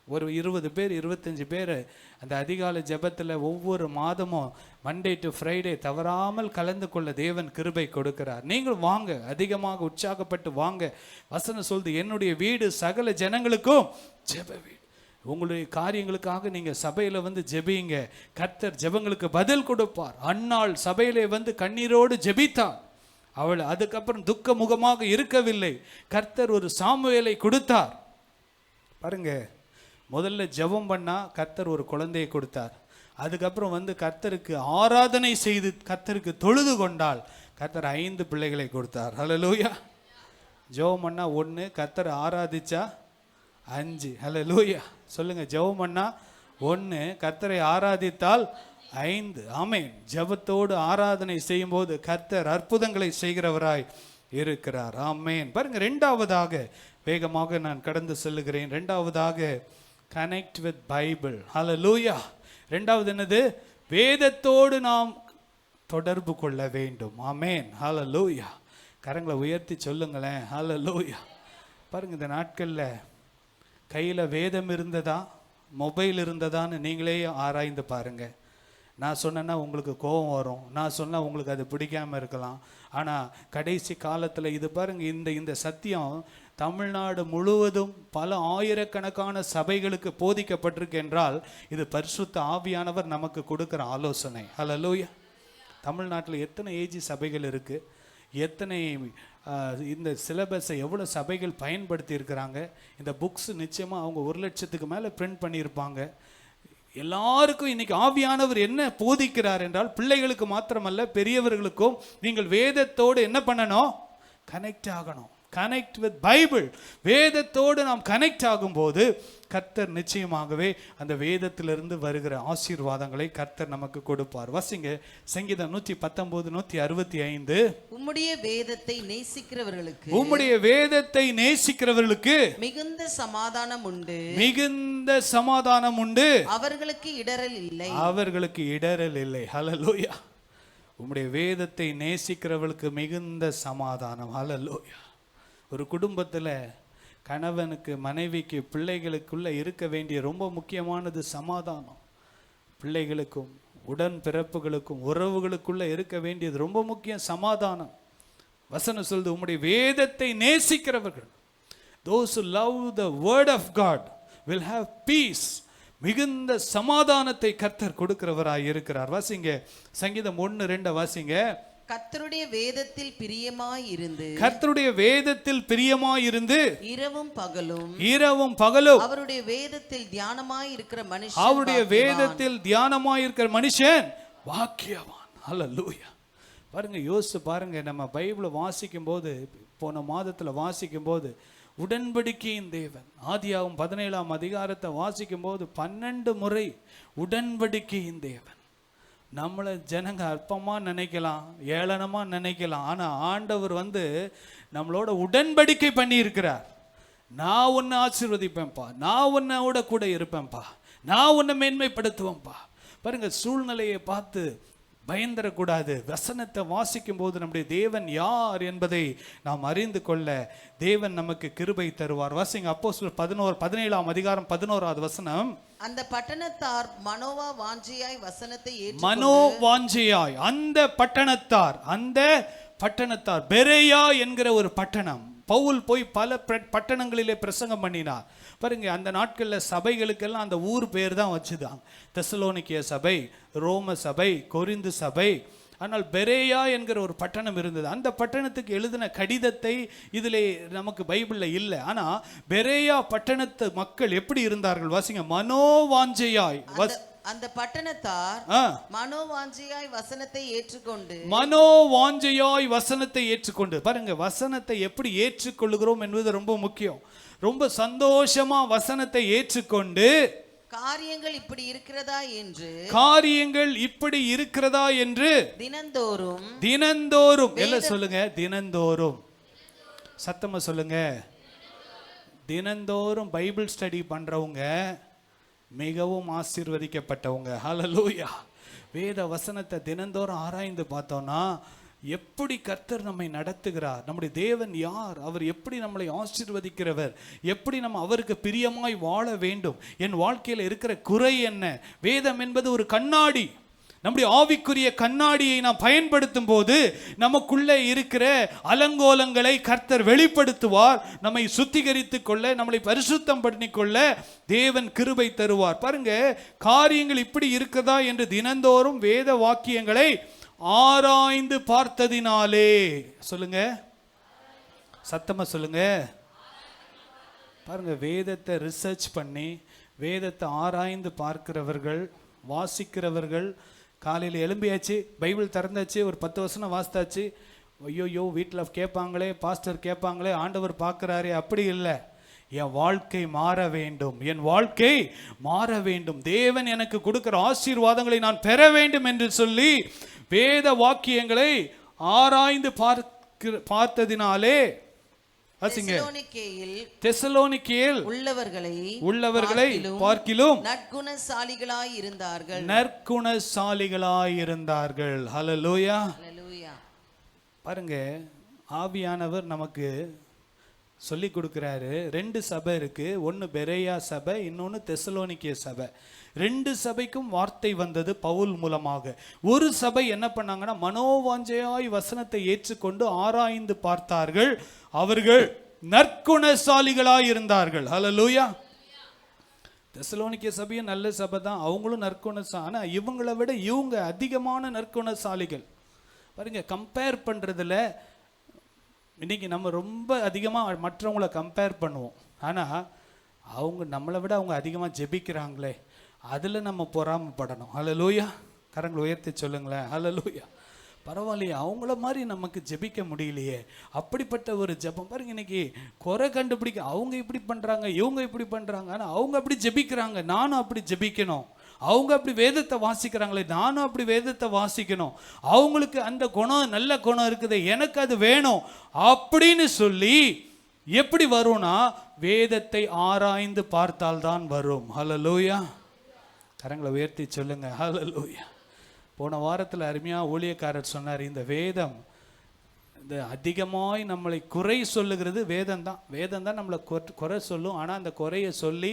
ஒரு 20 பேர் 25 பேர் அந்த அதிகாலை ஜெபத்தில் ஒவ்வொரு மாதமும் மண்டே டு ஃப்ரைடே தவறாமல் கலந்து கொள்ள தேவன் கிருபை கொடுக்கிறார். நீங்களும் வாங்க, அதிகமாக உற்சாகப்பட்டு வாங்க. வசனம் சொல்லுது, என்னுடைய வீடு சகல ஜனங்களுக்கும் ஜெப வீடு. உங்களுடைய காரியங்களுக்காக நீங்கள் சபையில் வந்து ஜெபிங்க. கர்த்தர் ஜெபங்களுக்கு பதில் கொடுப்பார். அன்னாள் சபையிலே வந்து கண்ணீரோடு ஜெபித்தாள். அவள் அதுக்கப்புறம் துக்க முகமாக இருக்கவில்லை. கர்த்தர் ஒரு சாமுவேலை கொடுத்தார். பாருங்க, முதல்ல ஜெபம் பண்ணா கர்த்தர் ஒரு குழந்தையை கொடுத்தார். அதுக்கப்புறம் வந்து கர்த்தருக்கு ஆராதனை செய்து கர்த்தருக்கு தொழுது கொண்டால் கர்த்தர் 5 பிள்ளைகளை கொடுத்தார். ஹல்லேலூயா. ஜெபம் பண்ணா 1, கர்த்தர் ஆராதிச்சா 5. ஹல்லேலூயா. சொல்லுங்க, ஜெபம் பண்ணா 1, கர்த்தரை ஆராதித்தால் 5. ஆமென். ஜெபத்தோடு ஆராதனை செய்யும் போது கர்த்தர் அற்புதங்களை செய்கிறவராய் இருக்கிறார். ஆமென். பாருங்க, இரண்டாவதாக வேகமாக நான் கடந்து செல்லுகிறேன். இரண்டாவதாக கனெக்ட் வித் பைபிள். ஹல்லேலூயா. இரண்டாவது என்னது? வேதத்தோடு நாம் தொடர்பு கொள்ள வேண்டும். ஆமென். ஹல்லேலூயா. கரங்களை உயர்த்தி சொல்லுங்களேன். ஹல்லேலூயா. பாருங்க, இந்த நாட்களில் கையில் வேதம் இருந்ததா மொபைல் இருந்ததான்னு நீங்களே ஆராய்ந்து பாருங்க. நான் சொன்னேன்னா உங்களுக்கு கோபம் வரும், நான் சொன்னால் உங்களுக்கு அது பிடிக்காமல் இருக்கலாம். ஆனால் கடைசி காலத்தில் இது பாருங்க, இந்த சத்தியம் தமிழ்நாடு முழுவதும் பல ஆயிரக்கணக்கான சபைகளுக்கு போதிக்கப்பட்டிருக்கு என்றால் இது பரிசுத்த ஆவியானவர் நமக்கு கொடுக்குற ஆலோசனை. ஹல்லேலூயா. தமிழ்நாட்டில் எத்தனை ஏஜி சபைகள் இருக்குது, எத்தனை இந்த சிலபஸை எவ்வளோ சபைகள் பயன்படுத்தி இருக்கிறாங்க. இந்த புக்ஸ் நிச்சயமாக அவங்க 1 லட்சத்துக்கு மேலே பிரிண்ட் பண்ணியிருப்பாங்க. எல்லாருக்கும் இன்னைக்கு ஆவியானவர் என்ன போதிக்கிறார் என்றால் பிள்ளைகளுக்கு மாத்திரமல்ல பெரியவர்களுக்கும் நீங்கள் வேதத்தோடு என்ன பண்ணணும்? கனெக்ட் ஆகணும். Connect with Bible. வேதத்தோடு நாம் கனெக்ட் ஆகும்போது கர்த்தர் நிச்சயமாகவே அந்த வேதத்திலிருந்து வருகிற ஆசீர்வாதங்களை கர்த்தர் நமக்கு கொடுப்பார். வசிங்க சங்கீதம் 119 165. உம்முடைய வேதத்தை நேசிக்கிறவர்களுக்கு, உம்முடைய வேதத்தை நேசிக்கிறவர்களுக்கு மிகுந்த சமாதானம் உண்டு, மிகுந்த சமாதானம் உண்டு, அவர்களுக்கு இடரல் இல்லை, அவர்களுக்கு இடரல் இல்லை. ஹல்லேலூயா. உம்முடைய வேதத்தை நேசிக்கிறவர்களுக்கு மிகுந்த சமாதானம். ஹல்லேலூயா. ஒரு குடும்பத்தில் கணவனுக்கு மனைவிக்கு பிள்ளைகளுக்குள்ள இருக்க வேண்டிய ரொம்ப முக்கியமானது சமாதானம். பிள்ளைகளுக்கும் உடன் பிறப்புகளுக்கும் உறவுகளுக்குள்ள இருக்க வேண்டியது ரொம்ப முக்கியம் சமாதானம். வசனம் சொல்லுது, உம்முடைய வேதத்தை நேசிக்கிறவர்கள், those who love the word of God will have peace. மிகுந்த சமாதானத்தை கர்த்தர் கொடுக்கிறவராய் இருக்கிறார். வாசிங்க சங்கீதம் 1:2 வாசிங்க. கர்த்தருடைய வேதத்தில் பிரியமாயிருந்து, கர்த்தருடைய வேதத்தில் பிரியமாயிருந்து இரவும் பகலும், இரவும் பகலும் அவருடைய வேதத்தில் தியானமாயிருக்கிற மனுஷன், அவருடைய வேதத்தில் தியானமாயிருக்கிற மனுஷன் பாக்கியவான். ஹல்லேலூயா. பாருங்க, யோசிச்சு பாருங்க, நம்ம பைபிளை வாசிக்கும் போது, போன மாதத்துல வாசிக்கும் போது உடன்படிக்கையின் தேவன், ஆதியாகமம் 17ஆம் அதிகாரத்தை வாசிக்கும் போது 12 முறை உடன்படிக்கையின் தேவன். நம்மளை ஜனங்க அற்பமாக நினைக்கலாம், ஏளனமாக நினைக்கலாம். ஆனால் ஆண்டவர் வந்து நம்மளோட உடன்படிக்கை பண்ணி இருக்கிறார். நான் உன்னை ஆசீர்வதிப்பேன்ப்பா, நான் உன்னோட கூட இருப்பேன்ப்பா, நான் உன்னை மேன்மைப்படுத்துவேன்ப்பா. பாருங்க, சூழ்நிலையை பார்த்து பயந்துடக்கூடாது. வசனத்தை வாசிக்கும் போது நம்முடைய தேவன் யார் என்பதை நாம் அறிந்து கொள்ள தேவன் நமக்கு கிருபை தருவார். வாசிங்க அப்போஸ்தலர் 17ஆம் அதிகாரம் 11வது வசனம். அந்த பட்டணத்தார் மனோவா வாஞ்சியாய் வசனத்தை மனோவாஞ்சியாய், அந்த பட்டணத்தார் பெரேயா என்கிற ஒரு பட்டணம். பவுல் போய் பல பட்டணங்களிலே பிரசங்கம் பண்ணினார். பாருங்க, அந்த நாட்களில் சபைகளுக்கெல்லாம் அந்த ஊர் பேர் தான் வச்சுதான். தெசலோனிக்கே சபை, ரோம சபை, கொரிந்து சபை. ஆனால் பெரேயா என்கிற ஒரு பட்டணம் இருந்தது. அந்த பட்டணத்துக்கு எழுதின கடிதத்தை இதிலே நமக்கு பைபிளில் இல்லை. ஆனால் பெரேயா பட்டணத்து மக்கள் எப்படி இருந்தார்கள் வாசிங்க. மனோவாஞ்சையாய், அந்த பட்டணத்தார் மனோவாஞ்சையாய் வசனத்தை ஏற்றுக்கொண்டு. பாருங்க, வசனத்தை எப்படி ஏற்றுக்கொள்ளுகிறோம் என்பது ரொம்ப முக்கியம். ரொம்ப சந்தோஷமா வசனத்தை ஏற்றுக்கொண்டு காரியங்கள் இப்படி இருக்கிறதா என்று தினந்தோறும் எல்லாம் சொல்லுங்க, தினந்தோறும் சத்தமா சொல்லுங்க. தினந்தோறும் பைபிள் ஸ்டடி பண்றவங்க மிகவும் ஆசீர்வதிக்கப்பட்டவங்க. ஹல்லேலூயா. வேத வசனத்தை தினந்தோறும் ஆராய்ந்து பார்த்தோம்னா எப்படி கர்த்தர் நம்மை நடத்துகிறார், நம்முடைய தேவன் யார், அவர் எப்படி நம்மளை ஆசீர்வதிக்கிறவர், எப்படி நம்ம அவருக்கு பிரியமாய் வாழ வேண்டும், என் வாழ்க்கையில் இருக்கிற குறை என்ன. வேதம் என்பது ஒரு கண்ணாடி. நம்முடைய ஆவிக்குரிய கண்ணாடியை நாம் பயன்படுத்தும் போது நமக்குள்ளே இருக்கிற அலங்கோலங்களை கர்த்தர் வெளிப்படுத்துவார். நம்மை சுத்திகரித்து கொள்ள, நம்மளை பரிசுத்தம் பண்ணிக்கொள்ள தேவன் கிருபை தருவார். பாருங்க, காரியங்கள் இப்படி இருக்கிறதா என்று தினந்தோறும் வேத வாக்கியங்களை ஆராய்ந்து பார்த்ததினாலே. சொல்லுங்க, சத்தமா சொல்லுங்க. பாருங்க, வேதத்தை ரிசர்ச் பண்ணி வேதத்தை ஆராய்ந்து பார்க்கிறவர்கள், வாசிக்கிறவர்கள். காலையில் எழும்பியாச்சு, பைபிள் திறந்தாச்சு, ஒரு 10 வசனம் வாசித்தாச்சு, ஐயோயோ வீட்டில் கேட்பாங்களே, பாஸ்டர் கேட்பாங்களே, ஆண்டவர் பார்க்குறாரே, அப்படி இல்லை. என் வாழ்க்கை மாற வேண்டும், என் வாழ்க்கை மாற வேண்டும், தேவன் எனக்கு கொடுக்கிற ஆசீர்வாதங்களை நான் பெற வேண்டும் என்று சொல்லி வேத வாக்கியங்களை ஆராய்ந்து பார்த்ததினாலே தெசலோனிக்கேயில் உள்ளவர்களை பார்க்கிலும் நற்குணசாலிகளாய் இருந்தார்கள். ஹல்லேலூயா. பாருங்க, ஆவியானவர் நமக்கு சொல்லி கொடுக்கிறாரு. 2 சபை இருக்கு. ஒன்னு பெரேயா சபை, இன்னொன்னு தெசலோனிக்கே சபை. 2 சபைக்கும் வார்த்தை வந்தது பவுல் மூலமாக. ஒரு சபை என்ன பண்ணாங்கன்னா, மனோவாஞ்சையாய் வசனத்தை ஏற்றுக்கொண்டு ஆராய்ந்து பார்த்தார்கள், அவர்கள் நற்குணசாலிகளாய் இருந்தார்கள். ஹல்லேலூயா. தெசலோனிக்கே சபையும் நல்ல சபை தான், அவங்களும் நற்குணசாலி. ஆனா இவங்களை விட இவங்க அதிகமான நற்குணசாலிகள். பாருங்க, கம்பேர் பண்றதுல இன்னைக்கு நம்ம ரொம்ப அதிகமாக மற்றவங்கள கம்பேர் பண்ணுவோம். ஆனால் அவங்க நம்மளை விட அவங்க அதிகமாக ஜெபிக்கிறாங்களே, அதில் நம்ம பொறாமப்படணும். ஹல்லேலூயா. கரங்களை உயர்த்தி சொல்லுங்களேன். ஹல்லேலூயா. பரவாயில்லையே, அவங்கள மாதிரி நமக்கு ஜெபிக்க முடியலையே, அப்படிப்பட்ட ஒரு ஜெபம். பாருங்க, இன்னைக்கு குறை கண்டுபிடிக்க அவங்க இப்படி பண்ணுறாங்க, இவங்க இப்படி பண்ணுறாங்க, ஆனால் அவங்க அப்படி ஜெபிக்கிறாங்க, நானும் அப்படி ஜெபிக்கணும். அவங்க அப்படி வேதத்தை வாசிக்கிறாங்களே, நானும் அப்படி வேதத்தை வாசிக்கணும். அவங்களுக்கு அந்த குணம், நல்ல குணம் இருக்குது, எனக்கு அது வேணும் அப்படின்னு சொல்லி எப்படி வரும்னா, வேதத்தை ஆராய்ந்து பார்த்தால்தான் வரும். ஹல்லேலூயா. கரங்களை உயர்த்தி சொல்லுங்க. ஹல்லேலூயா. போன வாரத்தில் அருமையாக ஊழியக்காரர் சொன்னார், இந்த வேதம் இந்த அதிகமாய் நம்மளை குறை சொல்லுகிறது வேதம் தான். வேதம் தான் நம்மளை குறை சொல்லும், ஆனால் அந்த குறையை சொல்லி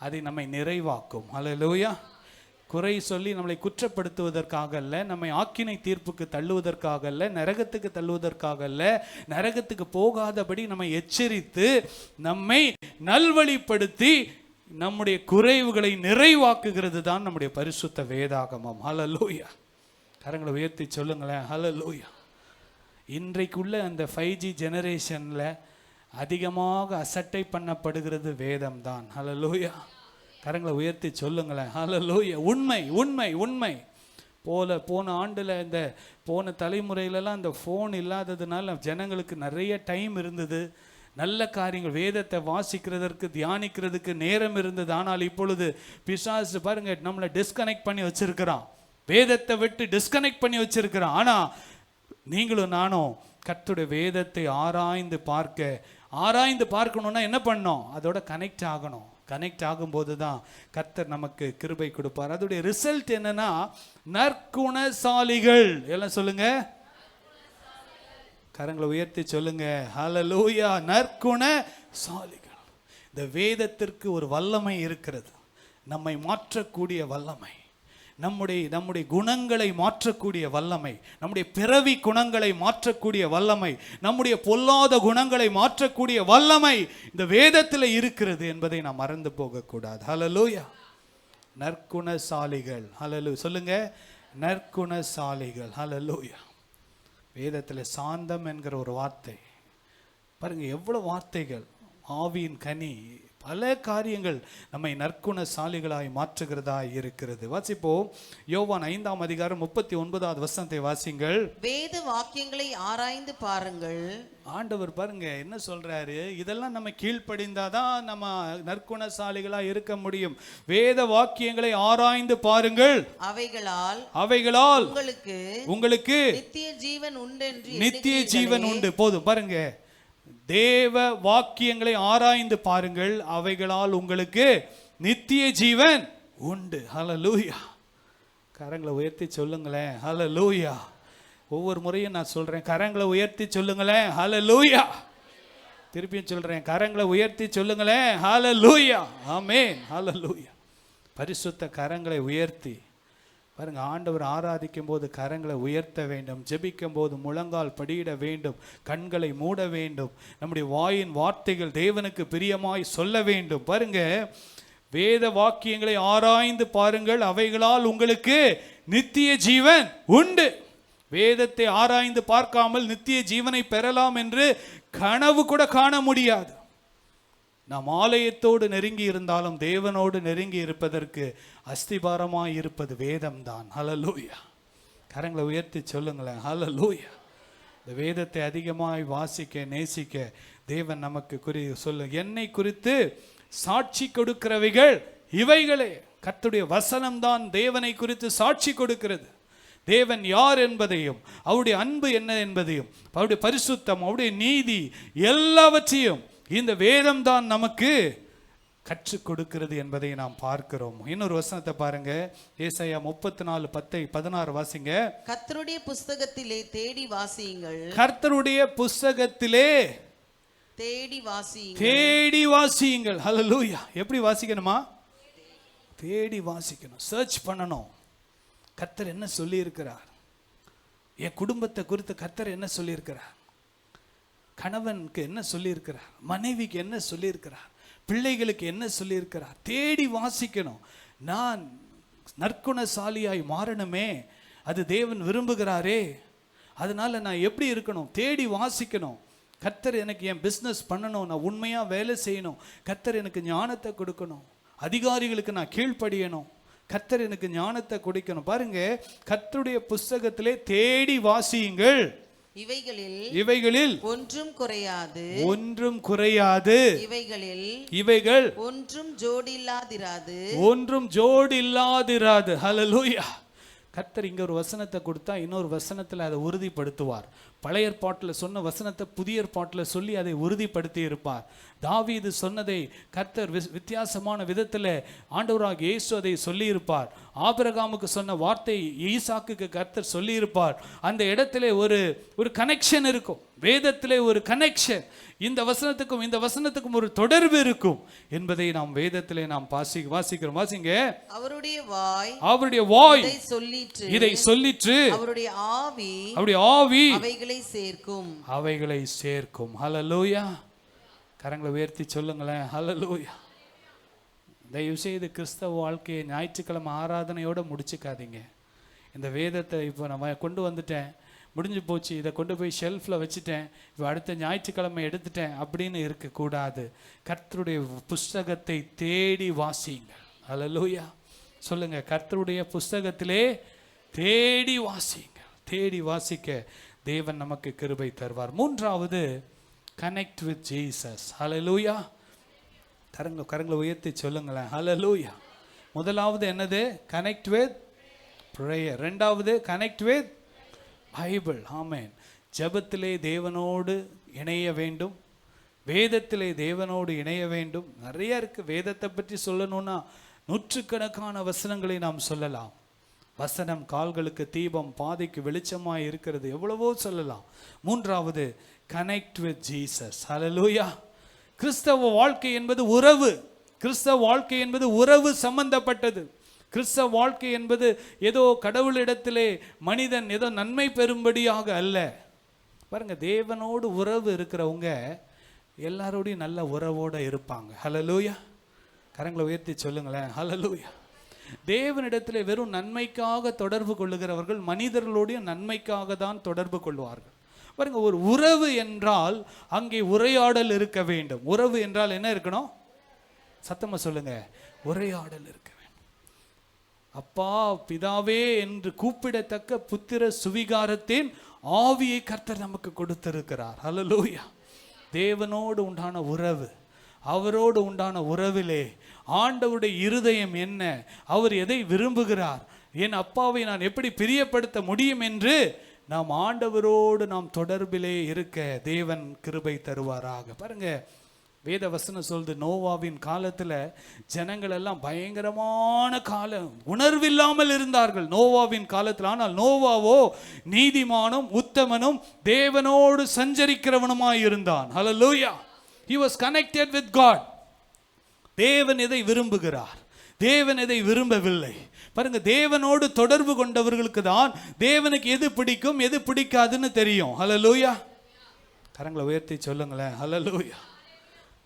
அதை நம்மை நிறைவாக்கும். ஹல்லேலூயா. குறை சொல்லி நம்மளை குற்றப்படுத்துவதற்காக அல்ல, நம்மை ஆக்கினை தீர்ப்புக்கு தள்ளுவதற்காக அல்ல, நரகத்துக்கு தள்ளுவதற்காக அல்ல, நரகத்துக்கு போகாதபடி நம்மை எச்சரித்து நம்மை நல்வழிப்படுத்தி நம்முடைய குறைவுகளை நிறைவாக்குகிறது தான் நம்முடைய பரிசுத்த வேதாகமம். ஹல்லேலூயா. கரங்களை உயர்த்தி சொல்லுங்களேன். ஹல்லேலூயா. இன்றைக்குள்ள அந்த 5G ஜெனரேஷனில் அதிகமாக அசட்டை பண்ணப்படுகிறது வேதம் தான். ஹல்லேலூயா. கரங்களை உயர்த்தி சொல்லுங்களேன். ஹல்லேலூயா. உண்மை உண்மை உண்மை. போன ஆண்டில் இந்த போன தலைமுறையிலலாம் இந்த ஃபோன் இல்லாததுனால ஜனங்களுக்கு நிறைய டைம் இருந்தது, நல்ல காரியங்கள் வேதத்தை வாசிக்கிறதற்கு தியானிக்கிறதுக்கு நேரம் இருந்தது. ஆனால் இப்பொழுது பிசாசு பாருங்க நம்மளை டிஸ்கனெக்ட் பண்ணி வச்சிருக்கிறான், வேதத்தை விட்டு டிஸ்கனெக்ட் பண்ணி வச்சிருக்கிறான். ஆனால் நீங்களும் நானும் கர்த்தருடைய வேதத்தை ஆராய்ந்து பார்க்கணும்னா என்ன பண்ணணும்? அதோட கனெக்ட் ஆகணும். கனெக்ட் ஆகும்போது தான் கர்த்தர் நமக்கு கிருபை கொடுப்பார். அதோடைய ரிசல்ட் என்னன்னா நற்குணசாலிகள். எல்லாம் சொல்லுங்க, கரங்களை உயர்த்தி சொல்லுங்க, ஹல்லேலூயா. நற்குணசாலிகள். இந்த வேதத்திற்கு ஒரு வல்லமை இருக்கிறது, நம்மை மாற்றக்கூடிய வல்லமை, நம்முடைய குணங்களை மாற்றக்கூடிய வல்லமை, நம்முடைய பிறவி குணங்களை மாற்றக்கூடிய வல்லமை, நம்முடைய பொல்லாத குணங்களை மாற்றக்கூடிய வல்லமை இந்த வேதத்தில் இருக்கிறது என்பதை நாம் மறந்து போகக்கூடாது. ஹல்லேலூயா. நற்குணசாலிகள். ஹல்லேலூயா. சொல்லுங்க, நற்குணசாலிகள். ஹல்லேலூயா. வேதத்தில் சாந்தம் என்கிற ஒரு வார்த்தை பாருங்க, எவ்வளவு வார்த்தைகள், ஆவியின் கனி, பல காரியங்கள் நம்மை நற்குணசாலிகளாய் மாற்றுகிறதா இருக்கிறது. வாசிப்போம், யோவான் 5ஆம் அதிகாரம் 39வது வசனத்தை வாசிங்கள். வேத வாக்கியங்களை ஆராய்ந்து பாருங்கள். ஆண்டவர் பாருங்க என்ன சொல்றாரு, இதெல்லாம் நம்ம கீழ்ப்படிந்தாதான் நம்ம நற்குணசாலிகளா இருக்க முடியும். வேத வாக்கியங்களை ஆராய்ந்து பாருங்கள், அவைகளால் உங்களுக்கு நித்திய ஜீவன் உண்டு. நித்திய ஜீவன் உண்டு. போதும் பாருங்க, தேவ வாக்கியங்களை ஆராய்ந்து பாருங்கள், அவைகளால் உங்களுக்கு நித்திய ஜீவன் உண்டு. ஹல்லேலூயா. கரங்களை உயர்த்தி சொல்லுங்களேன், ஹல்லேலூயா. ஒவ்வொரு முறையும் நான் சொல்றேன், கரங்களை உயர்த்தி சொல்லுங்களேன், ஹல்லேலூயா. திருப்பியும் சொல்றேன், கரங்களை உயர்த்தி சொல்லுங்களேன், ஹல்லேலூயா. ஆமென், ஹல்லேலூயா. பரிசுத்த கரங்களை உயர்த்தி பாருங்க, ஆண்டவர் ஆராதிக்கும் போது கரங்களை உயர்த்த வேண்டும், ஜெபிக்கும் போது முழங்கால் படியிட வேண்டும், கண்களை மூட வேண்டும், நம்முடைய வாயின் வார்த்தைகள் தேவனுக்கு பிரியமாய் சொல்ல வேண்டும். பாருங்க, வேத வாக்கியங்களை ஆராய்ந்து பாருங்கள், அவைகளால் உங்களுக்கு நித்திய ஜீவன் உண்டு. வேதத்தை ஆராய்ந்து பார்க்காமல் நித்திய ஜீவனை பெறலாம் என்று கனவு கூட காண முடியாது. நாம் ஆலயத்தோடு நெருங்கி இருந்தாலும் தேவனோடு நெருங்கி இருப்பதற்கு அஸ்திபாரமாய் இருப்பது வேதம்தான். ஹல்லேலூயா. கரங்களை உயர்த்தி சொல்லுங்களேன், ஹல்லேலூயா. இந்த வேதத்தை அதிகமாய் வாசிக்க நேசிக்க தேவன் நமக்கு சொல்லு, என்னை குறித்து சாட்சி கொடுக்கிறவைகள் இவைகளே. கர்த்தருடைய வசனம்தான் தேவனை குறித்து சாட்சி கொடுக்கிறது. தேவன் யார் என்பதையும், அவருடைய அன்பு என்ன என்பதையும், அவருடைய பரிசுத்தம், அவருடைய நீதி எல்லாவற்றையும் இந்த வேதம் தான் நமக்கு கற்றுக் கொடுக்கிறது என்பதை நாம் பார்க்கிறோம். இன்னொரு வசனத்தை பாருங்க, ஏசாயா 34:10-16 வாசிங்க. கர்த்தருடைய புஸ்தகத்திலே தேடி வாசியுங்கள். கர்த்தருடைய புஸ்தகத்திலே தேடி வாசியுங்கள். ஹல்லேலூயா. எப்படி வாசிக்கணுமா? தேடி வாசிக்கணும், சர்ச் பண்ணணும். கர்த்தர் என்ன சொல்லி இருக்கிறார், என் குடும்பத்தை குறித்து கர்த்தர் என்ன சொல்லி இருக்கிறார், கணவனுக்கு என்ன சொல்லி இருக்கிறார், மனைவிக்கு என்ன சொல்லி இருக்கிறார், பிள்ளைகளுக்கு என்ன சொல்லி இருக்கிறார். தேடி வாசிக்கணும். நான் நற்குணசாலியாய் மாறணுமே, அது தேவன் விரும்புகிறாரே, அதனால நான் எப்படி இருக்கணும், தேடி வாசிக்கணும். கர்த்தர் எனக்கு என் பிஸ்னஸ் பண்ணணும், நான் உண்மையா வேலை செய்யணும், கர்த்தர் எனக்கு ஞானத்தை கொடுக்கணும், அதிகாரிகளுக்கு நான் கீழ்ப்படியணும், கர்த்தர் எனக்கு ஞானத்தை கொடுக்கணும். பாருங்க, கர்த்தருடைய புஸ்தகத்திலே தேடி வாசியுங்கள், இவைகளில் ஒன்றும் குறையாது, இவைகள் ஒன்றும் ஜோடில்லாதிராது. ஹல்லேலூயா. கர்த்தர் இங்க ஒரு வசனத்தை கொடுத்தா இன்னொரு வசனத்துல அதை உறுதிப்படுத்துவார். பழைய ஏற்பாட்டில் சொன்ன வசனத்தை புதிய ஏற்பாட்டில் சொல்லி அதை உறுதிப்படுத்தி இருப்பார். தாவீது சொன்னதை கர்த்தர் வித்தியாசமான விதத்தில் ஆண்டவராகிய இயேசு அதை சொல்லி இருப்பார். ஆபிரகாமுக்கு சொன்ன வார்த்தை ஈசாக்குக்கு கர்த்தர் சொல்லி இருப்பார். அந்த இடத்துல ஒரு கனெக்ஷன் இருக்கும், வேதத்திலே ஒரு கனெக்ஷன், இந்த வசனத்துக்கும் ஒரு தொடர்பு இருக்கும் என்பதை நாம் வேதத்திலே நாம் வாசிக்கிறோம். வாசிங்க. அவருடைய வாய் இதை சொல்லிற்று, அவருடைய ஆவி அவைகளை சேர்க்கும். ஹல்லேலூயா. கரங்களை உயர்த்தி சொல்லுங்களேன், ஹல்லேலூயா. தயவு செய்து கிறிஸ்தவ வாழ்க்கையை ஞாயிற்றுக்கிழமை ஆராதனையோடு முடிச்சுக்காதீங்க. இந்த வேதத்தை இப்போ நான் கொண்டு வந்துட்டேன், முடிஞ்சு போச்சு, இதை கொண்டு போய் ஷெல்ஃபில் வச்சுட்டேன், இப்போ அடுத்த ஞாயிற்றுக்கிழமை எடுத்துட்டேன் அப்படின்னு இருக்கக்கூடாது. கர்த்தருடைய புஸ்தகத்தை தேடி வாசியுங்கள். ஹல்லேலூயா. சொல்லுங்க, கர்த்தருடைய புஸ்தகத்திலே தேடி வாசியுங்கள். தேடி வாசிக்க தேவன் நமக்கு கிருபை தருவார். மூன்றாவது, கனெக்ட் வித் ஜீசஸ். ஹல்லேலூயா. கரங்களை உயர்த்தி சொல்லுங்களேன், ஹல்லேலூயா. முதலாவது என்னது? Connect with prayer. ரெண்டாவது கனெக்ட் வித் பைபிள். ஆமென். ஜெபத்திலே தேவனோடு இணைய வேண்டும், வேதத்திலே தேவனோடு இணைய வேண்டும். நிறைய இருக்கு. வேதத்தை பற்றி சொல்லணும்னா நூற்றுக்கணக்கான வசனங்களை நாம் சொல்லலாம். வசனம் கால்களுக்கு தீபம், பாதைக்கு வெளிச்சமாய் இருக்கிறது, எவ்வளவோ சொல்லலாம். மூன்றாவது, கனெக்ட் வித் ஜீசஸ். ஹல்லேலூயா. கிறிஸ்தவ வாழ்க்கை என்பது உறவு. கிறிஸ்தவ வாழ்க்கை என்பது உறவு சம்பந்தப்பட்டது. கிறிஸ்தவ வாழ்க்கை என்பது ஏதோ கடவுளிடத்திலே மனிதன் ஏதோ நன்மை பெறும்படியாக அல்ல. பாருங்க, தேவனோடு உறவு இருக்கிறவங்க எல்லாரோடையும் நல்ல உறவோடு இருப்பாங்க. ஹல்லேலூயா. கரங்களை உயர்த்தி சொல்லுங்களேன், ஹல்லேலூயா. தேவனிடத்தில் வெறும் நன்மைக்காக தொடர்பு கொள்ளுகிறவர்கள் மனிதர்களுடைய நன்மைக்காக தான் தொடர்பு கொள்வார்கள். பாருங்க, ஒரு உறவு என்றால் அங்கே உரையாடல் இருக்க வேண்டும். உறவு என்றால் என்ன இருக்கணும்? சத்தமா சொல்லுங்க, உரையாடல் இருக்க வேண்டும். அப்பா பிதாவே என்று கூப்பிடத்தக்க புத்திர சுவிகாரத்தின் ஆவியை கர்த்தர் நமக்கு கொடுத்திருக்கிறார். ஹல்லேலூயா. தேவனோடு உண்டான உறவு, அவரோடு உண்டான உறவிலே ஆண்டவருடைய இருதயம் என்ன, அவர் எதை விரும்புகிறார், என் அப்பாவை நான் எப்படி பிரியப்படுத்த முடியும் என்று நாம் ஆண்டவரோடு நாம் தொடர்பிலே இருக்க தேவன் கிருபை தருவாராக. பாருங்க, வேத வசனம் சொல்லுது, நோவாவின் காலத்துல ஜனங்கள் எல்லாம் பயங்கரமான காலம், உணர்வில்லாமல் இருந்தார்கள் நோவாவின் காலத்தில். ஆனால் நோவாவோ நீதிமானும் உத்தமனும் தேவனோடு சஞ்சரிக்கிறவனுமாய் இருந்தான். ஹல்லேலூயா. He was connected with God. தேவன் எதை விரும்புகிறார், தேவன் எதை விரும்பவில்லை. பாருங்க, தேவனோடு தொடர்பு கொண்டவர்களுக்கு தான் தேவனுக்கு எது பிடிக்கும் எது பிடிக்காதுன்னு தெரியும். ஹல்லேலூயா. கரங்களை உயர்த்தி சொல்லுங்களேன், ஹல்லேலூயா.